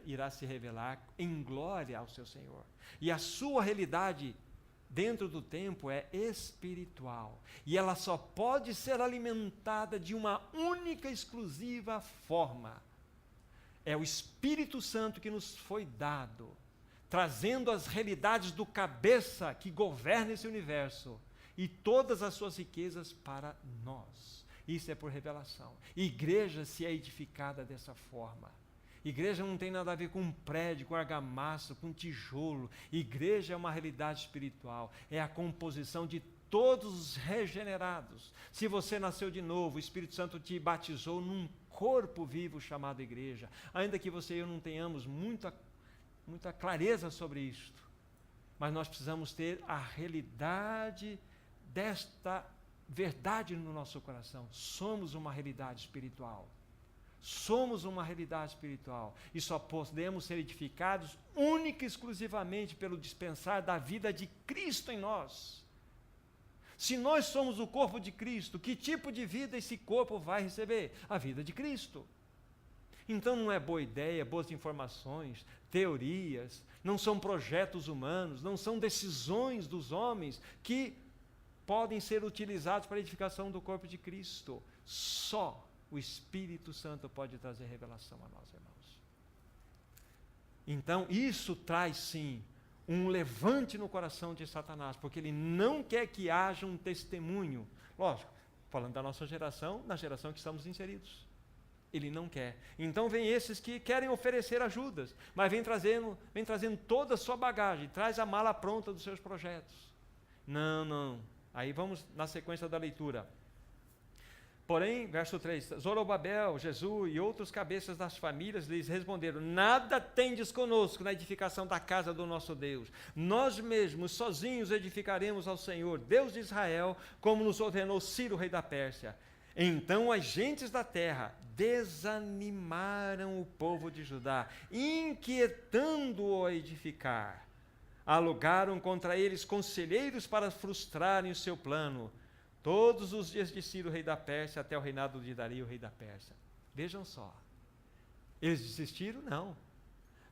irá se revelar em glória ao seu Senhor. E a sua realidade dentro do tempo é espiritual. E ela só pode ser alimentada de uma única, exclusiva forma. É o Espírito Santo que nos foi dado, trazendo as realidades do cabeça que governa esse universo e todas as suas riquezas para nós. Isso é por revelação. Igreja se é edificada dessa forma. Igreja não tem nada a ver com um prédio, com argamassa, com tijolo. Igreja é uma realidade espiritual. É a composição de todos os regenerados. Se você nasceu de novo, o Espírito Santo te batizou num corpo vivo chamado igreja. Ainda que você e eu não tenhamos muita clareza sobre isto, mas nós precisamos ter a realidade desta verdade no nosso coração. Somos uma realidade espiritual. Somos uma realidade espiritual e só podemos ser edificados única e exclusivamente pelo dispensar da vida de Cristo em nós. Se nós somos o corpo de Cristo, que tipo de vida esse corpo vai receber? A vida de Cristo. Então não é boa ideia, boas informações, teorias, não são projetos humanos, não são decisões dos homens que podem ser utilizados para a edificação do corpo de Cristo. Só o Espírito Santo pode trazer revelação a nós, irmãos. Então, isso traz, sim, um levante no coração de Satanás, porque ele não quer que haja um testemunho. Lógico, falando da nossa geração, na geração que estamos inseridos. Ele não quer. Então, vem esses que querem oferecer ajudas, mas vem trazendo toda a sua bagagem, traz a mala pronta dos seus projetos. Não. Aí vamos na sequência da leitura. Porém, verso 3, Zorobabel, Jesus e outros cabeças das famílias lhes responderam: nada tendes conosco na edificação da casa do nosso Deus. Nós mesmos, sozinhos, edificaremos ao Senhor, Deus de Israel, como nos ordenou Ciro, rei da Pérsia. Então as gentes da terra desanimaram o povo de Judá, inquietando-o a edificar. Alugaram contra eles conselheiros para frustrarem o seu plano, todos os dias de Ciro, rei da Pérsia, até o reinado de Dario, rei da Pérsia. Vejam só. Eles desistiram? Não.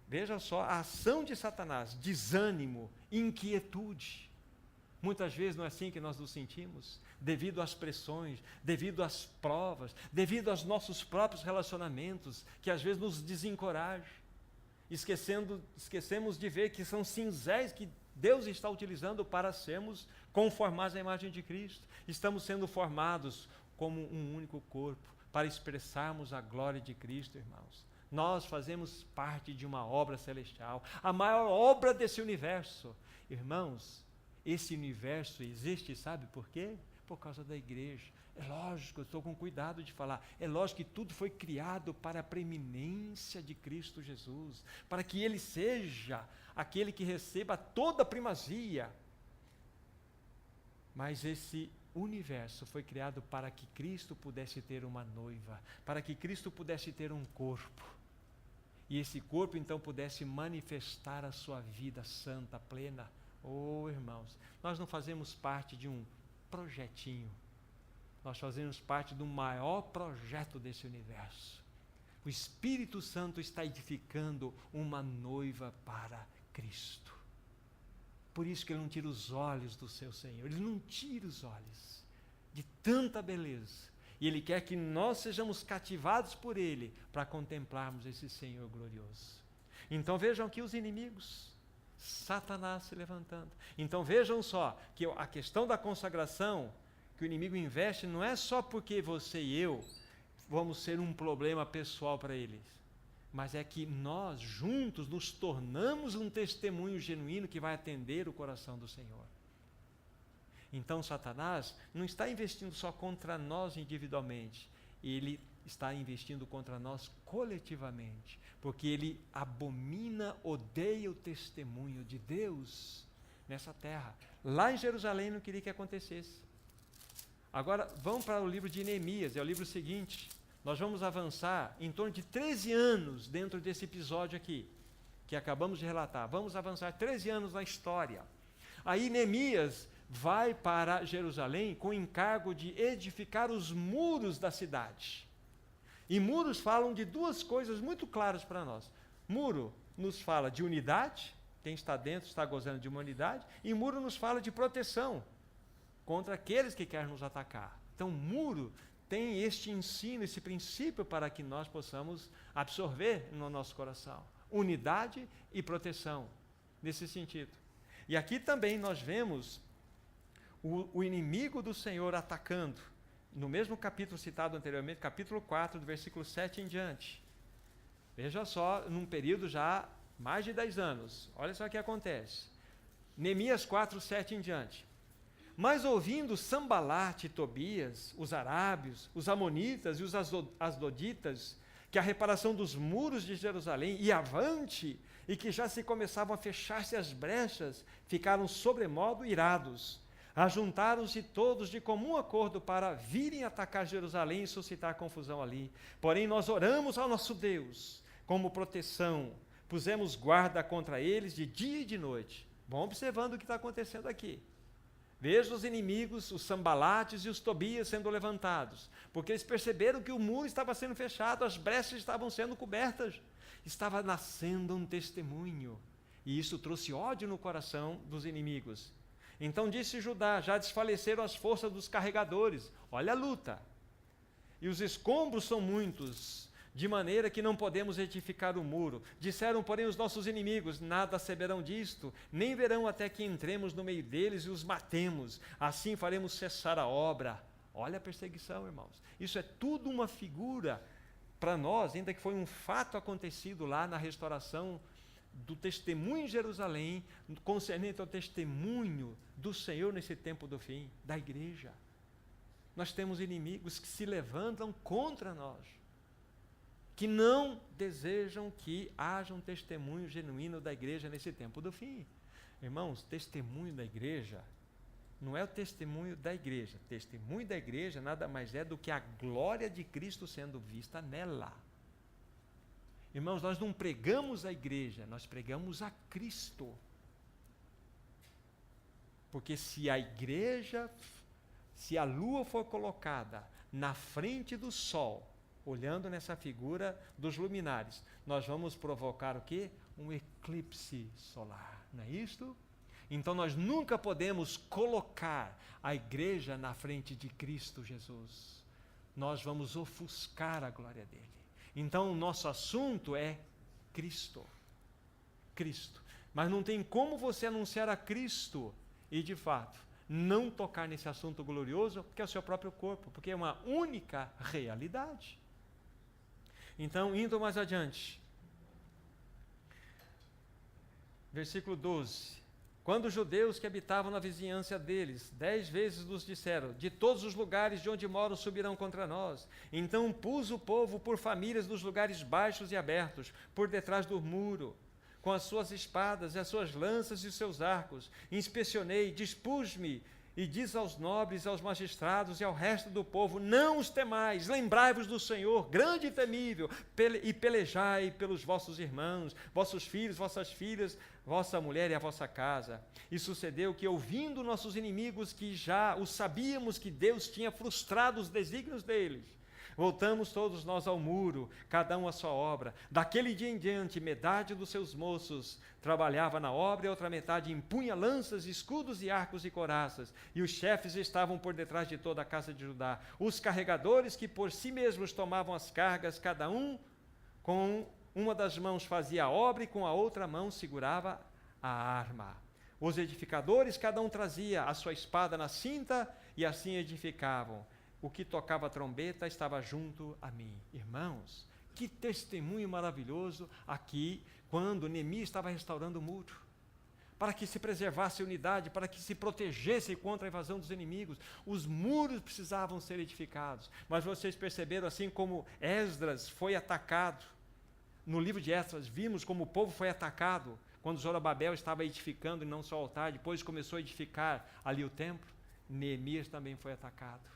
Vejam só a ação de Satanás: desânimo, inquietude. Muitas vezes não é assim que nós nos sentimos, devido às pressões, devido às provas, devido aos nossos próprios relacionamentos, que às vezes nos desencorajam. Esquecemos de ver que são cinzéis que Deus está utilizando para sermos conformados à imagem de Cristo. Estamos sendo formados como um único corpo, para expressarmos a glória de Cristo, irmãos. Nós fazemos parte de uma obra celestial, a maior obra desse universo. Irmãos, esse universo existe, sabe por quê? Por causa da igreja. É lógico, eu estou com cuidado de falar, é lógico que tudo foi criado para a preeminência de Cristo Jesus, para que Ele seja aquele que receba toda a primazia. Mas esse universo foi criado para que Cristo pudesse ter uma noiva, para que Cristo pudesse ter um corpo, e esse corpo então pudesse manifestar a sua vida santa, plena. Oh, irmãos, nós não fazemos parte de um projetinho, nós fazemos parte do maior projeto desse universo. O Espírito Santo está edificando uma noiva para Cristo. Por isso que Ele não tira os olhos do seu Senhor, Ele não tira os olhos de tanta beleza. E Ele quer que nós sejamos cativados por Ele para contemplarmos esse Senhor glorioso. Então vejam aqui os inimigos, Satanás se levantando. Então vejam só, que a questão da consagração que o inimigo investe não é só porque você e eu vamos ser um problema pessoal para eles, mas é que nós juntos nos tornamos um testemunho genuíno que vai atender o coração do Senhor. Então Satanás não está investindo só contra nós individualmente, ele está investindo contra nós coletivamente, porque ele abomina, odeia o testemunho de Deus nessa terra. Lá em Jerusalém não queria que acontecesse. Agora, vamos para o livro de Neemias, é o livro seguinte. Nós vamos avançar em torno de 13 anos dentro desse episódio aqui, que acabamos de relatar. Vamos avançar 13 anos na história. Aí Neemias vai para Jerusalém com o encargo de edificar os muros da cidade. E muros falam de duas coisas muito claras para nós. Muro nos fala de unidade, quem está dentro está gozando de uma unidade, e muro nos fala de proteção contra aqueles que querem nos atacar. Então, muro tem este ensino, esse princípio para que nós possamos absorver no nosso coração. Unidade e proteção, nesse sentido. E aqui também nós vemos o inimigo do Senhor atacando, no mesmo capítulo citado anteriormente, capítulo 4, do versículo 7 em diante. Veja só, num período já mais de 10 anos, olha só o que acontece. Neemias 4, 7 em diante. Mas ouvindo Sambalate e Tobias, os arábios, os amonitas e os asdoditas, que a reparação dos muros de Jerusalém ia avante, e que já se começavam a fechar-se as brechas, ficaram sobremodo irados. Ajuntaram-se todos de comum acordo para virem atacar Jerusalém e suscitar confusão ali. Porém, nós oramos ao nosso Deus como proteção, pusemos guarda contra eles de dia e de noite. Vão observando o que está acontecendo aqui. Veja os inimigos, os Sambalates e os Tobias sendo levantados, porque eles perceberam que o muro estava sendo fechado, as brechas estavam sendo cobertas, estava nascendo um testemunho, e isso trouxe ódio no coração dos inimigos. Então disse Judá: já desfaleceram as forças dos carregadores, olha a luta, e os escombros são muitos, de maneira que não podemos edificar o muro. Disseram, porém, os nossos inimigos: nada saberão disto, nem verão até que entremos no meio deles e os matemos, assim faremos cessar a obra. Olha a perseguição, irmãos. Isso é tudo uma figura para nós, ainda que foi um fato acontecido lá na restauração do testemunho em Jerusalém, concernente ao testemunho do Senhor nesse tempo do fim, da igreja. Nós temos inimigos que se levantam contra nós, que não desejam que haja um testemunho genuíno da igreja nesse tempo do fim. Irmãos, testemunho da igreja não é o testemunho da igreja. Testemunho da igreja nada mais é do que a glória de Cristo sendo vista nela. Irmãos, nós não pregamos a igreja, nós pregamos a Cristo. Porque se a igreja, se a lua for colocada na frente do sol, olhando nessa figura dos luminares, nós vamos provocar o quê? Um eclipse solar, não é isto? Então nós nunca podemos colocar a igreja na frente de Cristo Jesus. Nós vamos ofuscar a glória dele. Então o nosso assunto é Cristo. Cristo. Mas não tem como você anunciar a Cristo e, de fato, não tocar nesse assunto glorioso, porque é o seu próprio corpo, porque é uma única realidade. Então, indo mais adiante, versículo 12. Quando os judeus que habitavam na vizinhança deles, 10 vezes nos disseram: de todos os lugares de onde moram subirão contra nós. Então pus o povo por famílias nos lugares baixos e abertos, por detrás do muro, com as suas espadas e as suas lanças e os seus arcos. Inspecionei, dispus-me, e diz aos nobres, aos magistrados e ao resto do povo: não os temais, lembrai-vos do Senhor, grande e temível, e pelejai pelos vossos irmãos, vossos filhos, vossas filhas, vossa mulher e a vossa casa. E sucedeu que, ouvindo nossos inimigos, que já o sabíamos que Deus tinha frustrado os desígnios deles, voltamos todos nós ao muro, cada um à sua obra. Daquele dia em diante, metade dos seus moços trabalhava na obra, e outra metade impunha lanças, escudos e arcos e coraças. E os chefes estavam por detrás de toda a casa de Judá. Os carregadores, que por si mesmos tomavam as cargas, cada um com uma das mãos fazia a obra e com a outra mão segurava a arma. Os edificadores, cada um trazia a sua espada na cinta, e assim edificavam. O que tocava a trombeta estava junto a mim. Irmãos, que testemunho maravilhoso aqui, quando Neemias estava restaurando o muro, para que se preservasse a unidade, para que se protegesse contra a invasão dos inimigos. Os muros precisavam ser edificados. Mas vocês perceberam, assim como Esdras foi atacado, no livro de Esdras vimos como o povo foi atacado, quando Zorobabel estava edificando e não só o altar, depois começou a edificar ali o templo. Neemias também foi atacado.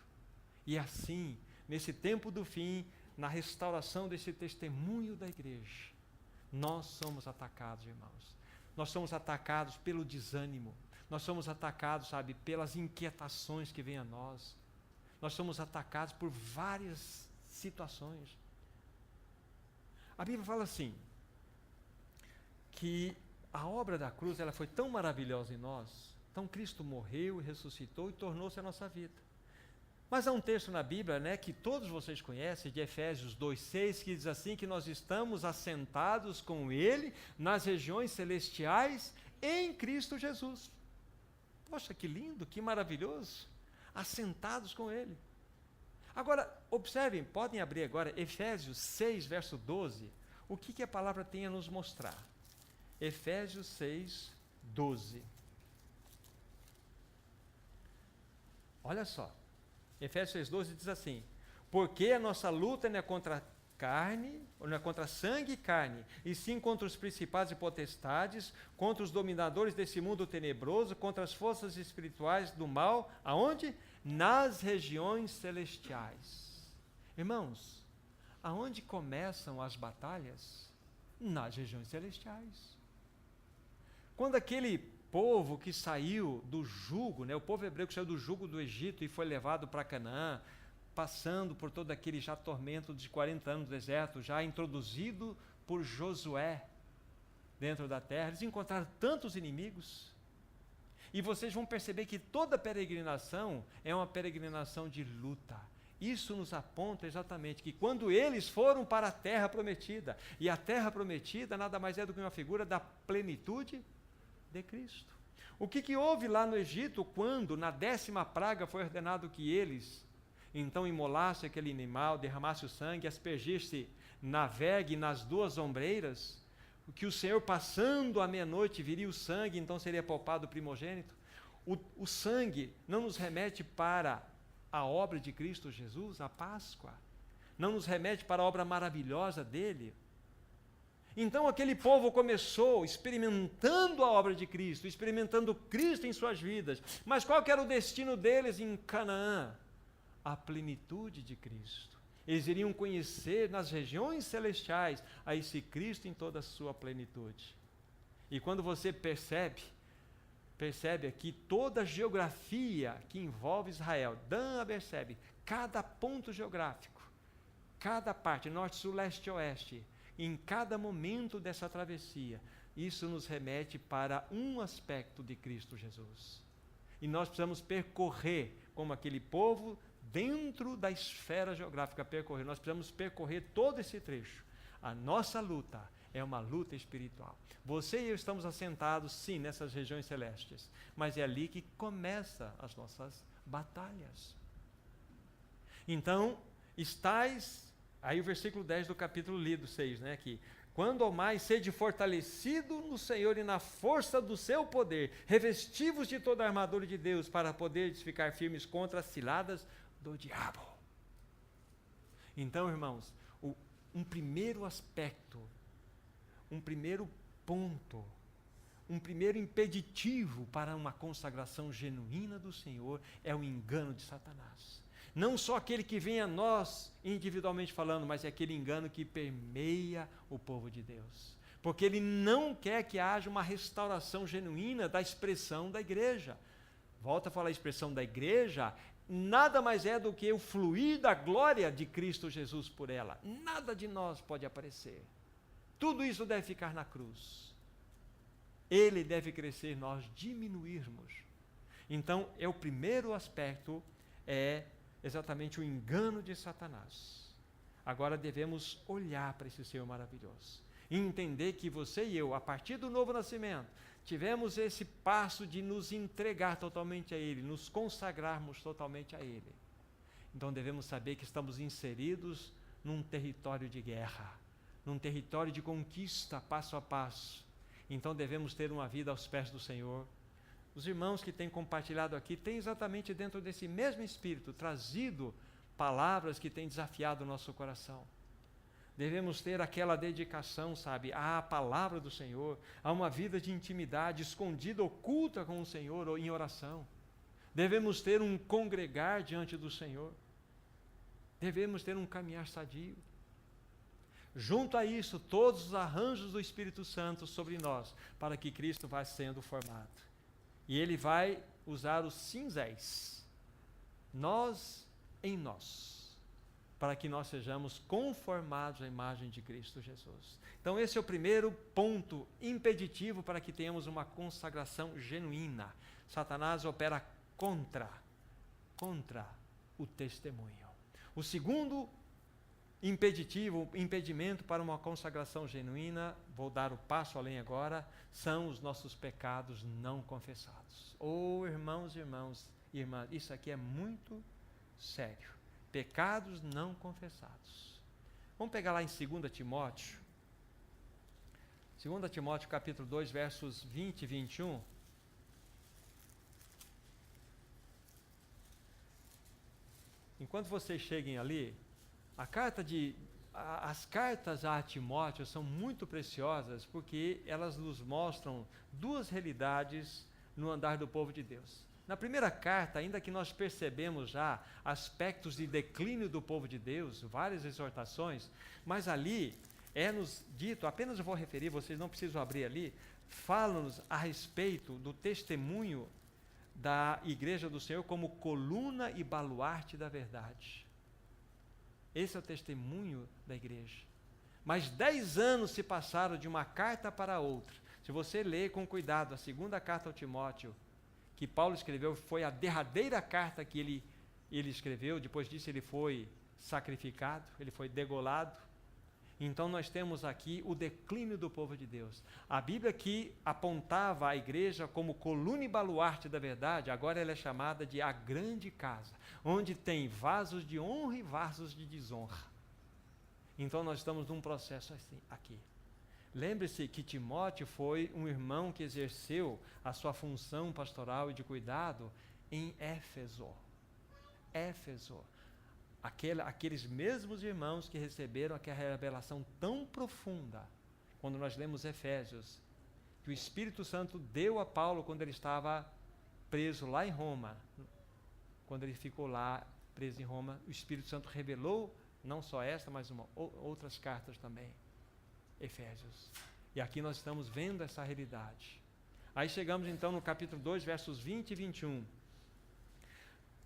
E assim, nesse tempo do fim, na restauração desse testemunho da igreja, nós somos atacados, irmãos. Nós somos atacados pelo desânimo. Nós somos atacados, sabe, pelas inquietações que vêm a nós. Nós somos atacados por várias situações. A Bíblia fala assim, que a obra da cruz, ela foi tão maravilhosa em nós, então Cristo morreu e ressuscitou e tornou-se a nossa vida. Mas há um texto na Bíblia, né, que todos vocês conhecem, de Efésios 2:6, que diz assim, que nós estamos assentados com Ele nas regiões celestiais em Cristo Jesus. Poxa, que lindo, que maravilhoso, assentados com Ele. Agora, observem, podem abrir agora Efésios 6, verso 12, o que a palavra tem a nos mostrar. Efésios 6, 12. Olha só. Efésios 6,12 diz assim: porque a nossa luta não é contra carne, ou não é contra sangue e carne, e sim contra os principados e potestades, contra os dominadores desse mundo tenebroso, contra as forças espirituais do mal, aonde? Nas regiões celestiais. Irmãos, aonde começam as batalhas? Nas regiões celestiais. Quando aquele povo que saiu do jugo, o povo hebreu que saiu do jugo do Egito e foi levado para Canaã, passando por todo aquele já tormento de 40 anos no deserto, já introduzido por Josué dentro da terra, eles encontraram tantos inimigos. E vocês vão perceber que toda peregrinação é uma peregrinação de luta. Isso nos aponta exatamente que quando eles foram para a terra prometida, e a terra prometida nada mais é do que uma figura da plenitude de Cristo. O que houve lá no Egito quando na 10ª praga foi ordenado que eles então imolassem aquele animal, derramassem o sangue, aspergisse na vergue nas 2 ombreiras, que o Senhor passando à meia-noite viria o sangue, então seria poupado o primogênito? O sangue não nos remete para a obra de Cristo Jesus, a Páscoa? Não nos remete para a obra maravilhosa dele? Então aquele povo começou experimentando a obra de Cristo, experimentando Cristo em suas vidas. Mas qual que era o destino deles em Canaã? A plenitude de Cristo. Eles iriam conhecer nas regiões celestiais a esse Cristo em toda a sua plenitude. E quando você percebe aqui toda a geografia que envolve Israel, Dan percebe cada ponto geográfico, cada parte, norte, sul, leste e oeste, em cada momento dessa travessia, isso nos remete para um aspecto de Cristo Jesus. E nós precisamos percorrer, como aquele povo, dentro da esfera geográfica, nós precisamos percorrer todo esse trecho. A nossa luta é uma luta espiritual. Você e eu estamos assentados, sim, nessas regiões celestes, mas é ali que começam as nossas batalhas. Então, aí o versículo 10 do capítulo lido 6, aqui. Quando ao mais sede fortalecido no Senhor e na força do seu poder, revestivos de toda a armadura de Deus, para poderes ficar firmes contra as ciladas do diabo. Então, irmãos, um primeiro aspecto, um primeiro ponto, um primeiro impeditivo para uma consagração genuína do Senhor é o engano de Satanás. Não só aquele que vem a nós individualmente falando, mas é aquele engano que permeia o povo de Deus. Porque ele não quer que haja uma restauração genuína da expressão da igreja. Volta a falar a expressão da igreja, nada mais é do que o fluir da glória de Cristo Jesus por ela. Nada de nós pode aparecer. Tudo isso deve ficar na cruz. Ele deve crescer, nós diminuirmos. Então, o primeiro aspecto é exatamente o engano de Satanás. Agora devemos olhar para esse Senhor maravilhoso e entender que você e eu, a partir do novo nascimento, tivemos esse passo de nos entregar totalmente a Ele, nos consagrarmos totalmente a Ele. Então devemos saber que estamos inseridos num território de guerra, num território de conquista passo a passo. Então devemos ter uma vida aos pés do Senhor. Os irmãos que têm compartilhado aqui têm exatamente dentro desse mesmo espírito trazido palavras que têm desafiado o nosso coração. Devemos ter aquela dedicação, à palavra do Senhor, a uma vida de intimidade, escondida, oculta com o Senhor ou em oração. Devemos ter um congregar diante do Senhor. Devemos ter um caminhar sadio. Junto a isso, todos os arranjos do Espírito Santo sobre nós, para que Cristo vá sendo formado. E ele vai usar os cinzéis, nós em nós, para que nós sejamos conformados à imagem de Cristo Jesus. Então esse é o primeiro ponto impeditivo para que tenhamos uma consagração genuína. Satanás opera contra o testemunho. O segundo impedimento para uma consagração genuína, vou dar o passo além agora, são os nossos pecados não confessados. Irmãos e irmãs, isso aqui é muito sério. Pecados não confessados. Vamos pegar lá em 2 Timóteo. 2 Timóteo capítulo 2, versos 20 e 21. Enquanto vocês cheguem ali, a carta de as cartas a Timóteo são muito preciosas porque elas nos mostram duas realidades no andar do povo de Deus. Na primeira carta, ainda que nós percebemos já aspectos de declínio do povo de Deus, várias exortações, mas ali é-nos dito, apenas eu vou referir, vocês não precisam abrir ali, fala-nos a respeito do testemunho da igreja do Senhor como coluna e baluarte da verdade. Esse é o testemunho da igreja. Mas 10 anos se passaram de uma carta para outra. Se você ler com cuidado a segunda carta ao Timóteo, que Paulo escreveu, foi a derradeira carta que ele escreveu, depois disso ele foi sacrificado, ele foi degolado. Então nós temos aqui o declínio do povo de Deus. A Bíblia que apontava a igreja como coluna e baluarte da verdade, agora ela é chamada de a grande casa, onde tem vasos de honra e vasos de desonra. Então nós estamos num processo assim, aqui. Lembre-se que Timóteo foi um irmão que exerceu a sua função pastoral e de cuidado em Éfeso. Éfeso. Aqueles mesmos irmãos que receberam aquela revelação tão profunda, quando nós lemos Efésios, que o Espírito Santo deu a Paulo quando ele estava preso lá em Roma. Quando ele ficou lá preso em Roma, o Espírito Santo revelou, não só esta, mas outras cartas também. Efésios. E aqui nós estamos vendo essa realidade. Aí chegamos então no capítulo 2, versos 20 e 21.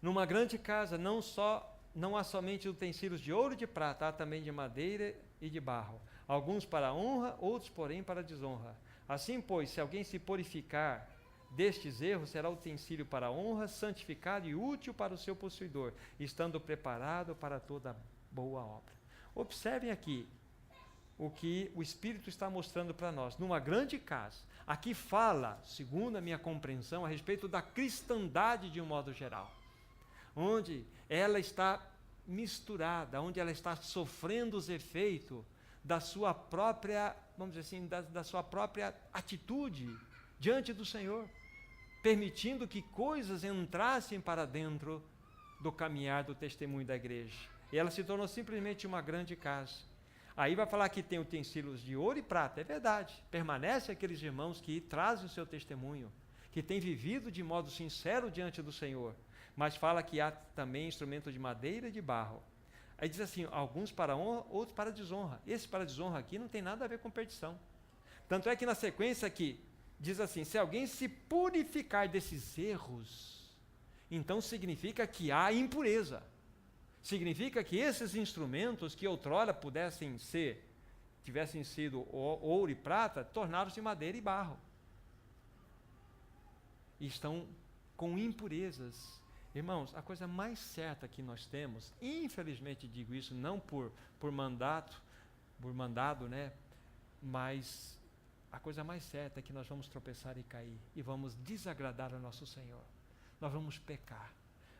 Numa grande casa, não há somente utensílios de ouro e de prata, há também de madeira e de barro. Alguns para honra, outros, porém, para desonra. Assim, pois, se alguém se purificar destes erros, será utensílio para honra, santificado e útil para o seu possuidor, estando preparado para toda boa obra. Observem aqui o que o Espírito está mostrando para nós. Numa grande casa, aqui fala, segundo a minha compreensão, a respeito da cristandade de um modo geral, onde ela está misturada, onde ela está sofrendo os efeitos da sua própria, vamos dizer assim, da sua própria atitude diante do Senhor, permitindo que coisas entrassem para dentro do caminhar do testemunho da igreja. E ela se tornou simplesmente uma grande casa. Aí vai falar que tem utensílios de ouro e prata, é verdade. Permanece aqueles irmãos que trazem o seu testemunho, que têm vivido de modo sincero diante do Senhor. Mas fala que há também instrumentos de madeira e de barro. Aí diz assim, alguns para honra, outros para desonra. Esse para desonra aqui não tem nada a ver com perdição. Tanto é que na sequência aqui, diz assim, se alguém se purificar desses erros, então significa que há impureza. Significa que esses instrumentos que outrora tivessem sido ouro e prata, tornaram-se madeira e barro. E estão com impurezas. Irmãos, a coisa mais certa que nós temos, infelizmente digo isso não por mandado, né? Mas a coisa mais certa é que nós vamos tropeçar e cair, e vamos desagradar ao nosso Senhor. Nós vamos pecar,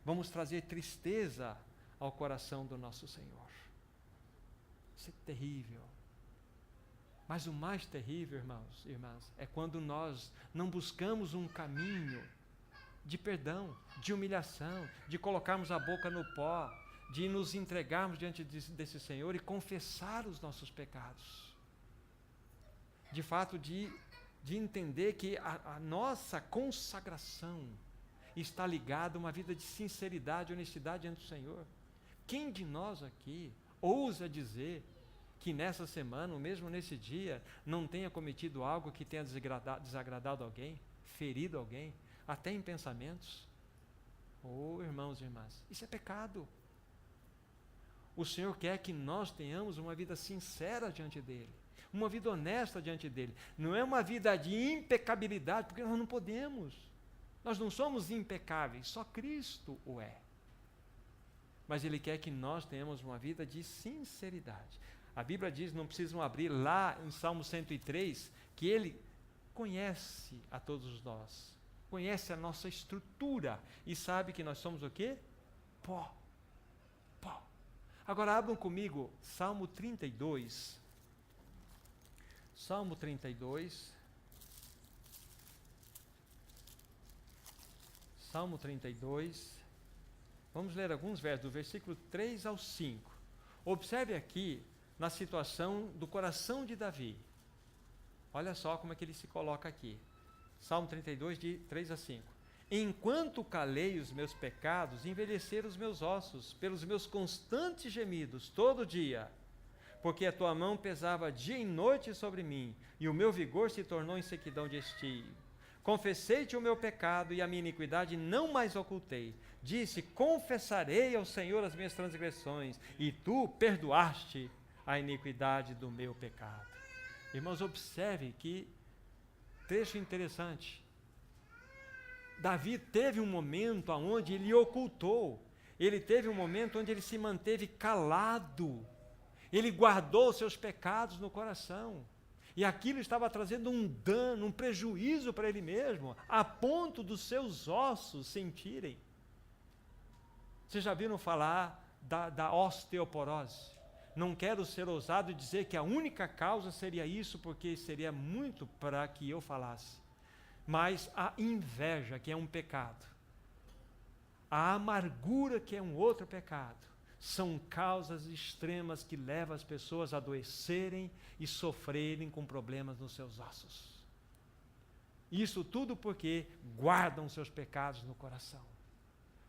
vamos trazer tristeza ao coração do nosso Senhor. Isso é terrível. Mas o mais terrível, irmãos e irmãs, é quando nós não buscamos um caminho de perdão, de humilhação, de colocarmos a boca no pó, de nos entregarmos diante desse Senhor e confessar os nossos pecados. De fato, de entender que a nossa consagração está ligada a uma vida de sinceridade e honestidade diante do Senhor. Quem de nós aqui ousa dizer que nessa semana, ou mesmo nesse dia, não tenha cometido algo que tenha desagradado alguém, ferido alguém, até em pensamentos? Oh, irmãos e irmãs, isso é pecado. O Senhor quer que nós tenhamos uma vida sincera diante dEle, uma vida honesta diante dEle. Não é uma vida de impecabilidade, porque nós não podemos. Nós não somos impecáveis, só Cristo o é. Mas Ele quer que nós tenhamos uma vida de sinceridade. A Bíblia diz, não precisam abrir lá em Salmo 103, que Ele conhece a todos nós, conhece a nossa estrutura e sabe que nós somos o quê? Pó. Pó. Agora abram comigo Salmo 32. Salmo 32. Salmo 32. Vamos ler alguns versos, do versículo 3 ao 5. Observe aqui na situação do coração de Davi. Olha só como é que ele se coloca aqui. Salmo 32, de 3 a 5. Enquanto calei os meus pecados, envelheceram os meus ossos, pelos meus constantes gemidos, todo dia. Porque a tua mão pesava dia e noite sobre mim, e o meu vigor se tornou em sequidão de estio. Confessei-te o meu pecado, e a minha iniquidade não mais ocultei. Disse, confessarei ao Senhor as minhas transgressões, e tu perdoaste a iniquidade do meu pecado. Irmãos, observe que trecho interessante. Davi teve um momento onde ele ocultou, ele teve um momento onde ele se manteve calado, ele guardou seus pecados no coração, e aquilo estava trazendo um dano, um prejuízo para ele mesmo, a ponto dos seus ossos sentirem. Vocês já viram falar da osteoporose? Não quero ser ousado e dizer que a única causa seria isso, porque seria muito para que eu falasse. Mas a inveja, que é um pecado, a amargura, que é um outro pecado, são causas extremas que levam as pessoas a adoecerem e sofrerem com problemas nos seus ossos. Isso tudo porque guardam seus pecados no coração,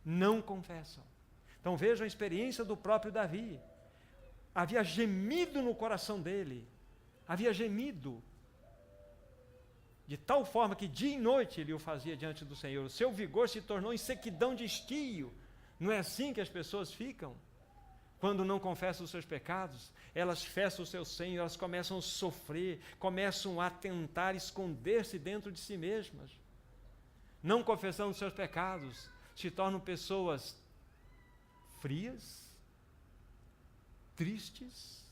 não confessam. Então vejam a experiência do próprio Davi. Havia gemido no coração dele, havia gemido, de tal forma que dia e noite ele o fazia diante do Senhor. O seu vigor se tornou em sequidão de estio. Não é assim que as pessoas ficam? Quando não confessam os seus pecados, elas fecham o seu seio, elas começam a sofrer, começam a tentar esconder-se dentro de si mesmas. Não confessando os seus pecados, se tornam pessoas frias, tristes,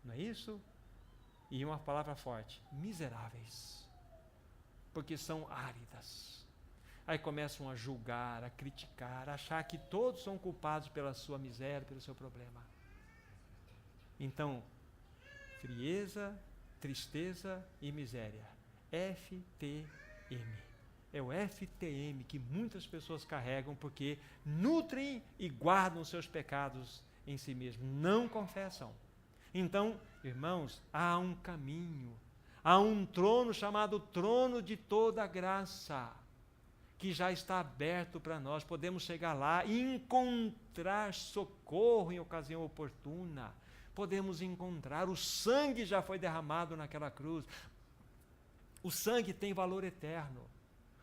não é isso? E uma palavra forte, miseráveis, porque são áridas. Aí começam a julgar, a criticar, a achar que todos são culpados pela sua miséria, pelo seu problema. Então, frieza, tristeza e miséria. FTM. É o FTM que muitas pessoas carregam porque nutrem e guardam seus pecados em si mesmos, não confessam. Então, irmãos, há um caminho, há um trono chamado trono de toda graça, que já está aberto para nós. Podemos chegar lá e encontrar socorro em ocasião oportuna. Podemos encontrar, o sangue já foi derramado naquela cruz. O sangue tem valor eterno.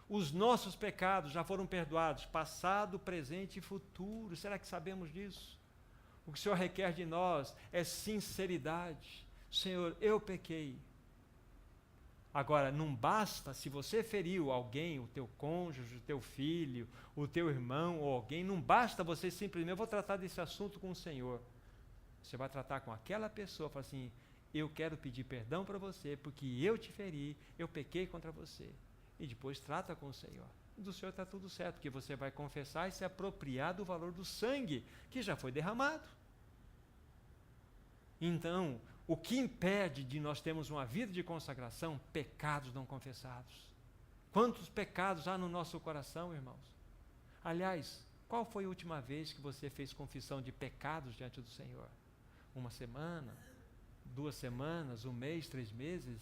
Os nossos pecados já foram perdoados, passado, presente e futuro. Será que sabemos disso? O que o Senhor requer de nós é sinceridade. Senhor, eu pequei. Agora, não basta, se você feriu alguém, o teu cônjuge, o teu filho, o teu irmão ou alguém, não basta você simplesmente, eu vou tratar desse assunto com o Senhor. Você vai tratar com aquela pessoa, fala assim, eu quero pedir perdão para você, porque eu te feri, eu pequei contra você. E depois trata com o Senhor. Do Senhor está tudo certo, porque você vai confessar e se apropriar do valor do sangue que já foi derramado. Então, o que impede de nós termos uma vida de consagração? Pecados não confessados. Quantos pecados há no nosso coração, irmãos? Aliás, qual foi a última vez que você fez confissão de pecados diante do Senhor? 1 semana? 2 semanas? 1 mês? 3 meses?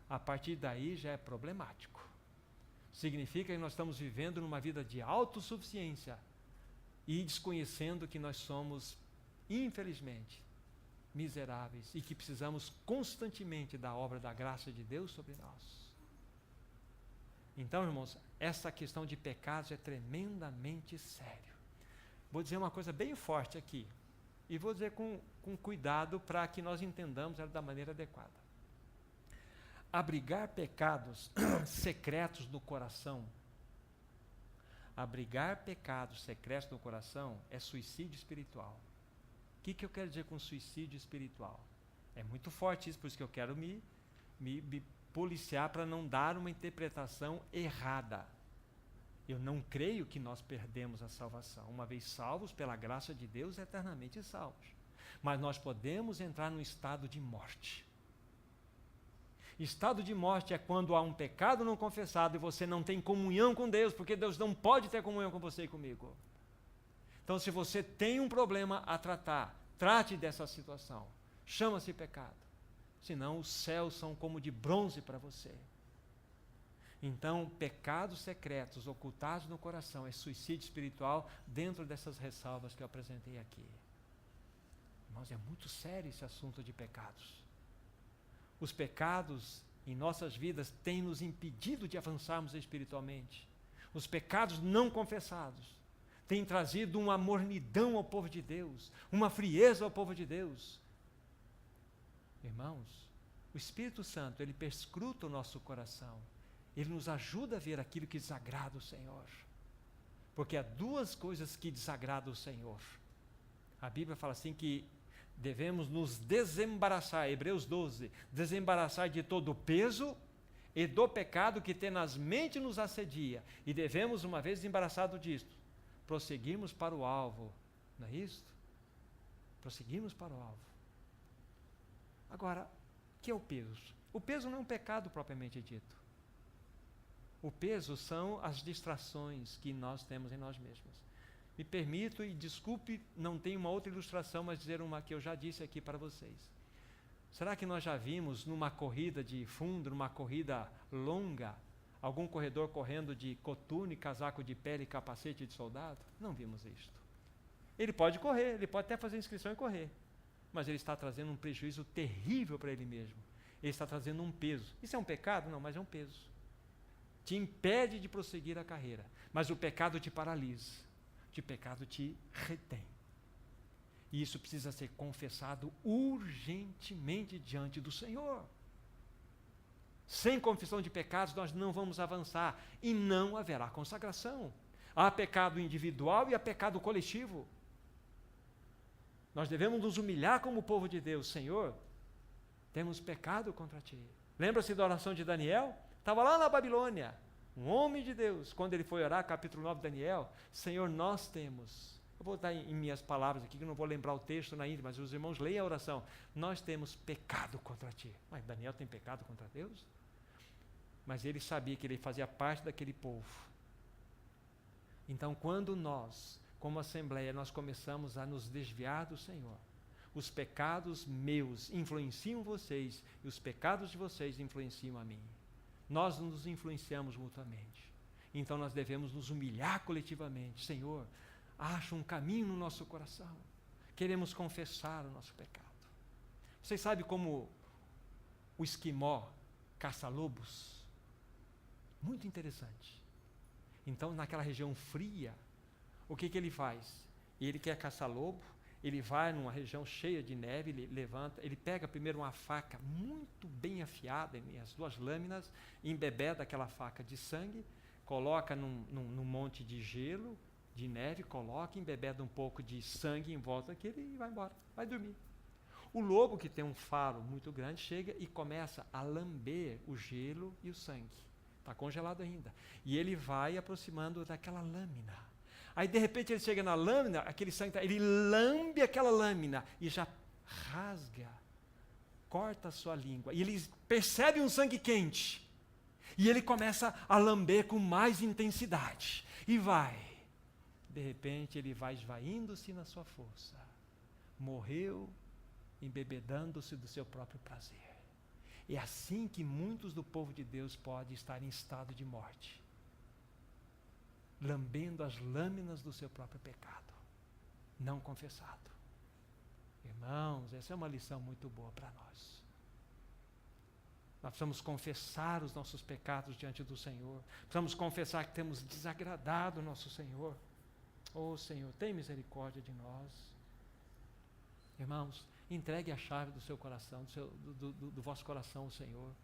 A partir daí já é problemático. Significa que nós estamos vivendo numa vida de autossuficiência e desconhecendo que nós somos, infelizmente, miseráveis e que precisamos constantemente da obra da graça de Deus sobre nós. Então, irmãos, essa questão de pecados é tremendamente sério. Vou dizer uma coisa bem forte aqui e vou dizer com cuidado para que nós entendamos ela da maneira adequada. Abrigar pecados secretos no coração, abrigar pecados secretos no coração é suicídio espiritual. O que eu quero dizer com suicídio espiritual? É muito forte isso, por isso que eu quero me policiar para não dar uma interpretação errada. Eu não creio que nós perdemos a salvação. Uma vez salvos pela graça de Deus, eternamente salvos. Mas nós podemos entrar num estado de morte. Estado de morte é quando há um pecado não confessado e você não tem comunhão com Deus, porque Deus não pode ter comunhão com você e comigo. Então, se você tem um problema a tratar, trate dessa situação. chama-se pecado. Senão os céus são como de bronze para você. Então, pecados secretos ocultados no coração é suicídio espiritual dentro dessas ressalvas que eu apresentei aqui. Irmãos, é muito sério esse assunto de pecados. Os pecados em nossas vidas têm nos impedido de avançarmos espiritualmente. Os pecados não confessados têm trazido uma mornidão ao povo de Deus, uma frieza ao povo de Deus. Irmãos, o Espírito Santo, ele perscruta o nosso coração. Ele nos ajuda a ver aquilo que desagrada o Senhor. Porque há duas coisas que desagradam o Senhor. A Bíblia fala assim que devemos nos desembaraçar, Hebreus 12, desembaraçar de todo o peso e do pecado que tenazmente nos assedia. E devemos, uma vez desembaraçado disto, prosseguirmos para o alvo. Não é isto? Prosseguirmos para o alvo. Agora, o que é o peso? O peso não é um pecado propriamente dito. O peso são as distrações que nós temos em nós mesmos. Me permito, e desculpe, não tenho uma outra ilustração, mas dizer uma que eu já disse aqui para vocês. Será que nós já vimos numa corrida de fundo, numa corrida longa, algum corredor correndo de coturno, casaco de pele e capacete de soldado? Não vimos isto. Ele pode correr, ele pode até fazer inscrição e correr, mas ele está trazendo um prejuízo terrível para ele mesmo. Ele está trazendo um peso. Isso é um pecado? Não, mas é um peso. Te impede de prosseguir a carreira, mas o pecado te paralisa, o pecado te retém. E isso precisa ser confessado urgentemente diante do Senhor. Sem confissão de pecados nós não vamos avançar e não haverá consagração. Há pecado individual e há pecado coletivo. Nós devemos nos humilhar como povo de Deus. Senhor, temos pecado contra Ti. Lembra-se da oração de Daniel? Estava lá na Babilônia, um homem de Deus, quando ele foi orar, capítulo 9 de Daniel, Senhor, nós temos, eu vou dar em minhas palavras aqui, que eu não vou lembrar o texto na íntegra, mas os irmãos leem a oração, nós temos pecado contra Ti. Mas Daniel tem pecado contra Deus? Mas ele sabia que ele fazia parte daquele povo. Então, quando nós, como assembleia, nós começamos a nos desviar do Senhor, os pecados meus influenciam vocês, e os pecados de vocês influenciam a mim. Nós nos influenciamos mutuamente. Então nós devemos nos humilhar coletivamente. Senhor, acha um caminho no nosso coração. Queremos confessar o nosso pecado. Vocês sabem como o esquimó caça lobos? Muito interessante. Então, naquela região fria, o que ele faz? Ele quer caçar lobo, ele vai numa região cheia de neve, ele levanta, ele pega primeiro uma faca muito bem afiada, as duas lâminas, embebeda aquela faca de sangue, coloca num monte de gelo, de neve, coloca, embebeda um pouco de sangue em volta daquele e vai embora, vai dormir. O lobo, que tem um faro muito grande, chega e começa a lamber o gelo e o sangue. Está congelado ainda. E ele vai aproximando daquela lâmina. Aí, de repente, ele chega na lâmina, aquele sangue, ele lambe aquela lâmina e já rasga, corta a sua língua. E ele percebe um sangue quente. E ele começa a lamber com mais intensidade. E vai. De repente, ele vai esvaindo-se na sua força. Morreu, embebedando-se do seu próprio prazer. É assim que muitos do povo de Deus podem estar em estado de morte. Lambendo as lâminas do seu próprio pecado, não confessado. Irmãos, essa é uma lição muito boa para nós. Nós precisamos confessar os nossos pecados diante do Senhor. Precisamos confessar que temos desagradado o nosso Senhor. Oh, Senhor, tem misericórdia de nós. Irmãos, entregue a chave do seu coração, do vosso coração ao Senhor.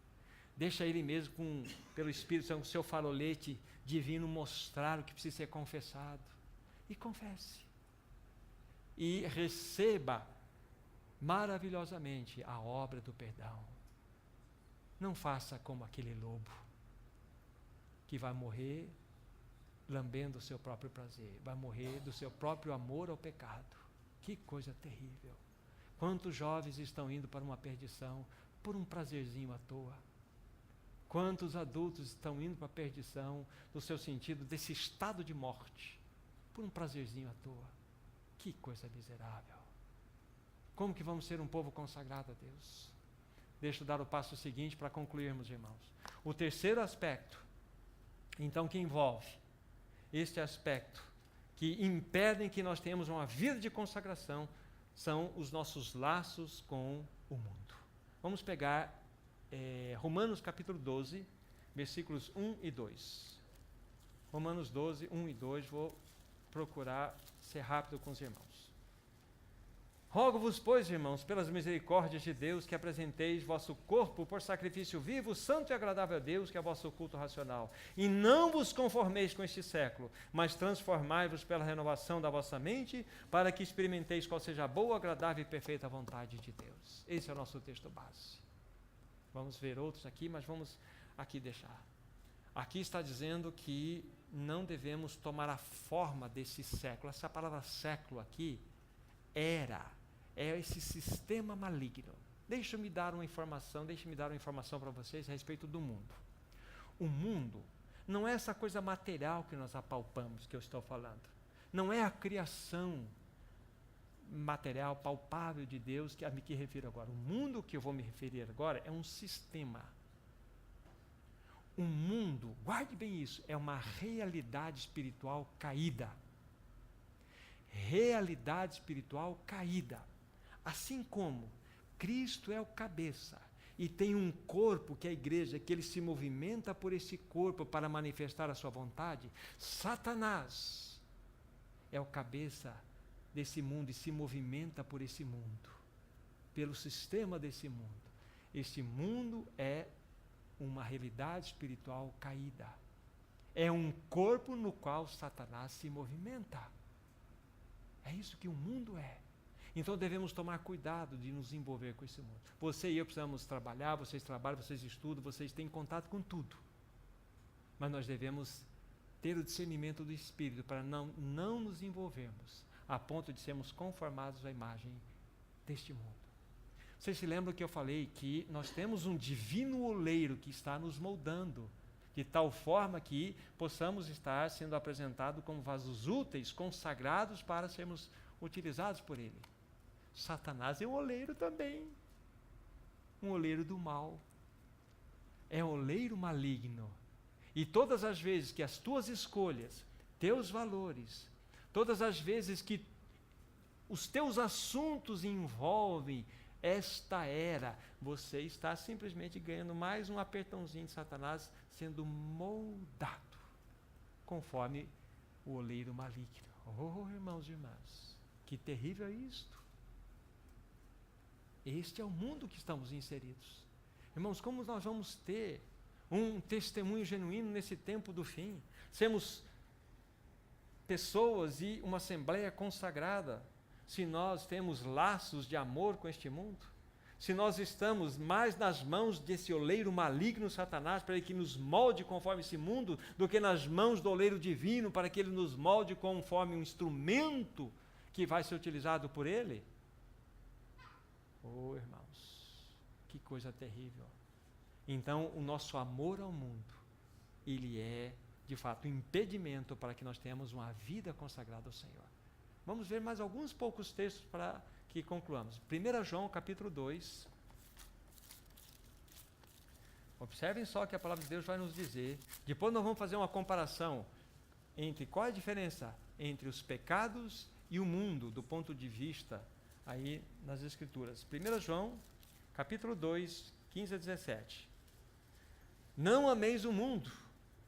Deixa Ele mesmo, pelo Espírito Santo, o seu farolete divino, mostrar o que precisa ser confessado. E confesse. E receba maravilhosamente a obra do perdão. Não faça como aquele lobo, que vai morrer lambendo o seu próprio prazer, vai morrer do seu próprio amor ao pecado. Que coisa terrível. Quantos jovens estão indo para uma perdição por um prazerzinho à toa? Quantos adultos estão indo para a perdição no seu sentido desse estado de morte, por um prazerzinho à toa? Que coisa miserável. Como que vamos ser um povo consagrado a Deus? Deixa eu dar o passo seguinte para concluirmos, irmãos. O terceiro aspecto, então, que envolve este aspecto, que impedem que nós tenhamos uma vida de consagração, são os nossos laços com o mundo. Vamos pegar Romanos capítulo 12, versículos 1 e 2. Romanos 12, 1 e 2, vou procurar ser rápido com os irmãos. Rogo-vos, pois, irmãos, pelas misericórdias de Deus, que apresenteis vosso corpo por sacrifício vivo, santo e agradável a Deus, que é vosso culto racional. E não vos conformeis com este século, mas transformai-vos pela renovação da vossa mente, para que experimenteis qual seja a boa, agradável e perfeita vontade de Deus. Esse é o nosso texto base. Vamos ver outros aqui, mas vamos aqui deixar. Aqui está dizendo que não devemos tomar a forma desse século. Essa palavra século aqui é esse sistema maligno. Deixa-me dar uma informação para vocês a respeito do mundo. O mundo não é essa coisa material que nós apalpamos, que eu estou falando. Não é a criação material, palpável de Deus a que refiro agora. O mundo que eu vou me referir agora é um sistema. O mundo, guarde bem isso, é uma realidade espiritual caída. Realidade espiritual caída. Assim como Cristo é o cabeça e tem um corpo, que é a igreja, que ele se movimenta por esse corpo para manifestar a sua vontade, Satanás é o cabeça desse mundo e se movimenta por esse mundo, pelo sistema desse mundo. Este mundo é uma realidade espiritual caída. É um corpo no qual Satanás se movimenta. É isso que o mundo é. Então devemos tomar cuidado de nos envolver com esse mundo. Você e eu precisamos trabalhar, vocês trabalham, vocês estudam, vocês têm contato com tudo. Mas nós devemos ter o discernimento do Espírito para não nos envolvermos a ponto de sermos conformados à imagem deste mundo. Vocês se lembram que eu falei que nós temos um divino oleiro que está nos moldando, de tal forma que possamos estar sendo apresentados como vasos úteis, consagrados para sermos utilizados por Ele. Satanás é um oleiro também, um oleiro do mal, é um oleiro maligno. E todas as vezes que as tuas escolhas, teus valores, todas as vezes que os teus assuntos envolvem esta era, você está simplesmente ganhando mais um apertãozinho de Satanás, sendo moldado conforme o oleiro maligno. Oh, irmãos e irmãs, que terrível é isto. Este é o mundo que estamos inseridos. Irmãos, como nós vamos ter um testemunho genuíno nesse tempo do fim? Sermos pessoas e uma assembleia consagrada, se nós temos laços de amor com este mundo? Se nós estamos mais nas mãos desse oleiro maligno Satanás, para que nos molde conforme esse mundo, do que nas mãos do oleiro divino, para que ele nos molde conforme um instrumento que vai ser utilizado por ele? Oh, irmãos, que coisa terrível. Então, o nosso amor ao mundo, ele é, de fato, um impedimento para que nós tenhamos uma vida consagrada ao Senhor. Vamos ver mais alguns poucos textos para que concluamos. 1 João, capítulo 2. Observem só que a palavra de Deus vai nos dizer. Depois nós vamos fazer uma comparação entre qual é a diferença entre os pecados e o mundo, do ponto de vista aí nas Escrituras. 1 João, capítulo 2, 15 a 17. Não ameis o mundo,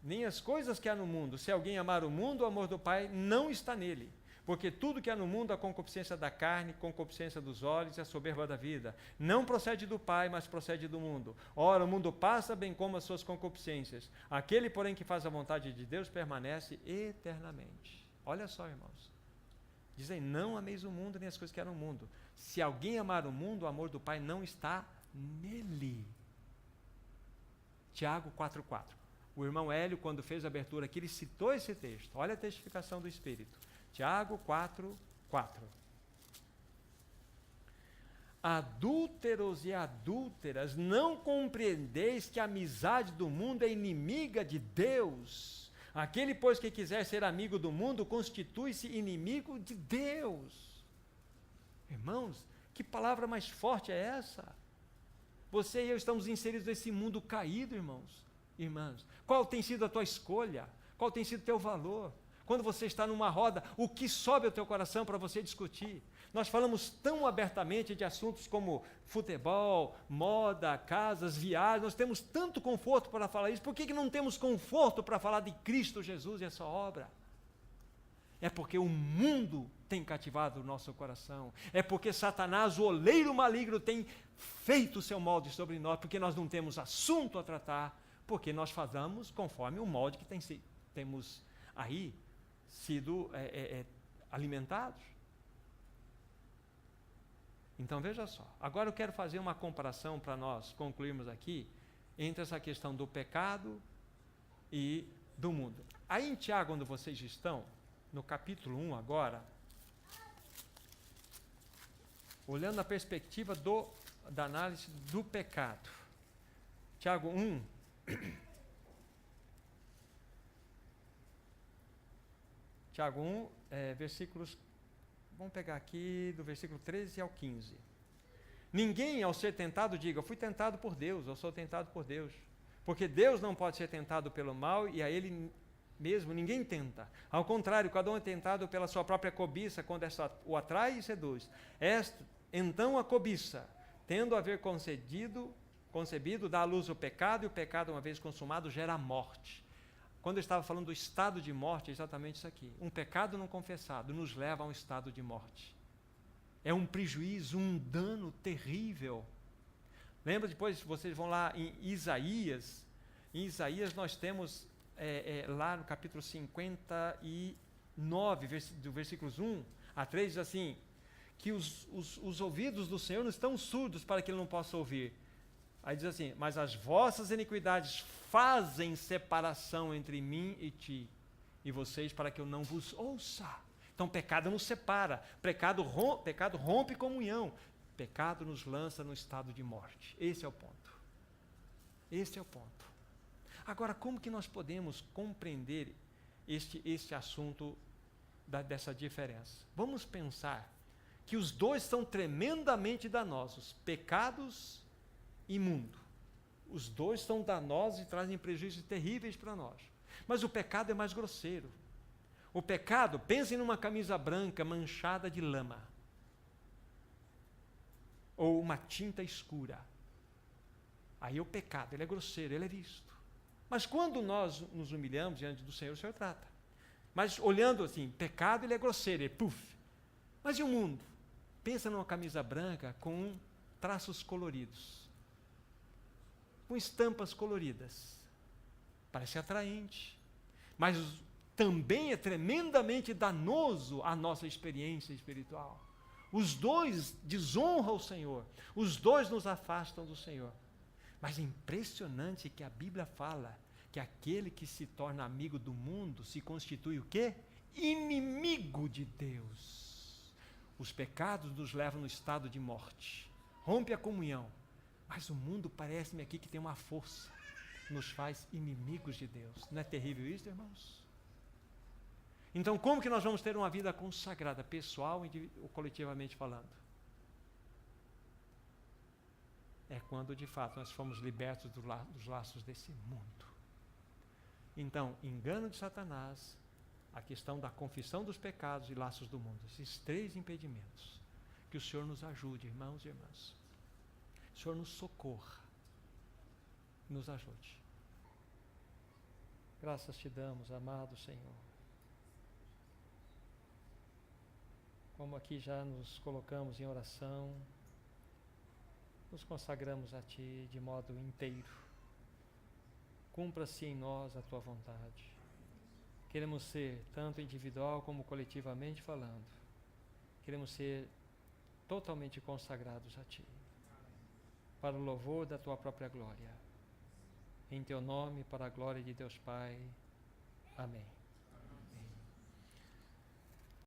nem as coisas que há no mundo. Se alguém amar o mundo, o amor do Pai não está nele. Porque tudo que há no mundo, a concupiscência da carne, concupiscência dos olhos e a soberba da vida, não procede do Pai, mas procede do mundo. Ora, o mundo passa, bem como as suas concupiscências. Aquele, porém, que faz a vontade de Deus, permanece eternamente. Olha só, irmãos. Dizem, não ameis o mundo, nem as coisas que há no mundo. Se alguém amar o mundo, o amor do Pai não está nele. Tiago 4,4. O irmão Hélio, quando fez a abertura aqui, ele citou esse texto. Olha a testificação do Espírito. Tiago 4:4. Adúlteros e adúlteras, não compreendeis que a amizade do mundo é inimiga de Deus? Aquele, pois, que quiser ser amigo do mundo, constitui-se inimigo de Deus. Irmãos, Que palavra mais forte é essa? Você e eu estamos inseridos nesse mundo caído, irmãos, irmãs. Qual tem sido a tua escolha? Qual tem sido o teu valor? Quando você está numa roda, o que sobe ao teu coração para você discutir? Nós falamos tão abertamente de assuntos como futebol, moda, casas, viagens, nós temos tanto conforto para falar isso, por que não temos conforto para falar de Cristo Jesus e a sua obra? É porque o mundo tem cativado o nosso coração, é porque Satanás, o oleiro maligno, tem feito o seu molde sobre nós, porque nós não temos assunto a tratar, porque nós fazemos conforme o molde que temos aí sido alimentados. Então veja só, agora eu quero fazer uma comparação para nós concluirmos aqui, entre essa questão do pecado e do mundo. Aí em Tiago, onde vocês estão, no capítulo 1 agora, olhando a perspectiva da análise do pecado. Tiago 1, Tiago 1, versículos, vamos pegar aqui do versículo 13 ao 15. Ninguém ao ser tentado diga, eu fui tentado por Deus, eu sou tentado por Deus. Porque Deus não pode ser tentado pelo mal e a Ele mesmo ninguém tenta. Ao contrário, cada um é tentado pela sua própria cobiça, quando esta o atrai e seduz. Então a cobiça, tendo haver concebido, dá à luz o pecado, e o pecado, uma vez consumado, gera a morte. Quando eu estava falando do estado de morte, é exatamente isso aqui. Um pecado não confessado nos leva a um estado de morte. É um prejuízo, um dano terrível. Lembra depois, vocês vão lá em Isaías. Em Isaías nós temos, lá no capítulo 59, do versículos 1 a 3, diz assim, que os ouvidos do Senhor não estão surdos para que Ele não possa ouvir. Aí diz assim, mas as vossas iniquidades fazem separação entre mim e ti, e vocês para que eu não vos ouça. Então pecado nos separa, pecado rompe comunhão, pecado nos lança no estado de morte. Esse é o ponto. Esse é o ponto. Agora, como que nós podemos compreender este assunto dessa diferença? Vamos pensar que os dois são tremendamente danosos, pecados e mundo. Os dois são danosos e trazem prejuízos terríveis para nós. Mas o pecado é mais grosseiro. O pecado, pensem numa camisa branca manchada de lama, ou uma tinta escura. Aí o pecado, ele é grosseiro, ele é visto. Mas quando nós nos humilhamos diante do Senhor, o Senhor trata. Mas olhando assim, pecado, ele é grosseiro, ele puf. Mas e o mundo? Pensa numa camisa branca com traços coloridos, com estampas coloridas. Parece atraente, mas também é tremendamente danoso à nossa experiência espiritual. Os dois desonram o Senhor, os dois nos afastam do Senhor. Mas é impressionante que a Bíblia fala que aquele que se torna amigo do mundo se constitui o quê? Inimigo de Deus. Os pecados nos levam no estado de morte, rompe a comunhão. Mas o mundo parece-me aqui que tem uma força, nos faz inimigos de Deus. Não é terrível isso, irmãos? Então, como que nós vamos ter uma vida consagrada, pessoal ou coletivamente falando? É quando, de fato, nós fomos libertos dos laços desse mundo. Então, engano de Satanás, a questão da confissão dos pecados e laços do mundo. Esses três impedimentos. Que o Senhor nos ajude, irmãos e irmãs. O Senhor nos socorra. Nos ajude. Graças te damos, amado Senhor. Como aqui já nos colocamos em oração, nos consagramos a Ti de modo inteiro. Cumpra-se em nós a Tua vontade. Queremos ser, tanto individual como coletivamente falando, queremos ser totalmente consagrados a Ti, para o louvor da Tua própria glória. Em Teu nome, para a glória de Deus Pai. Amém.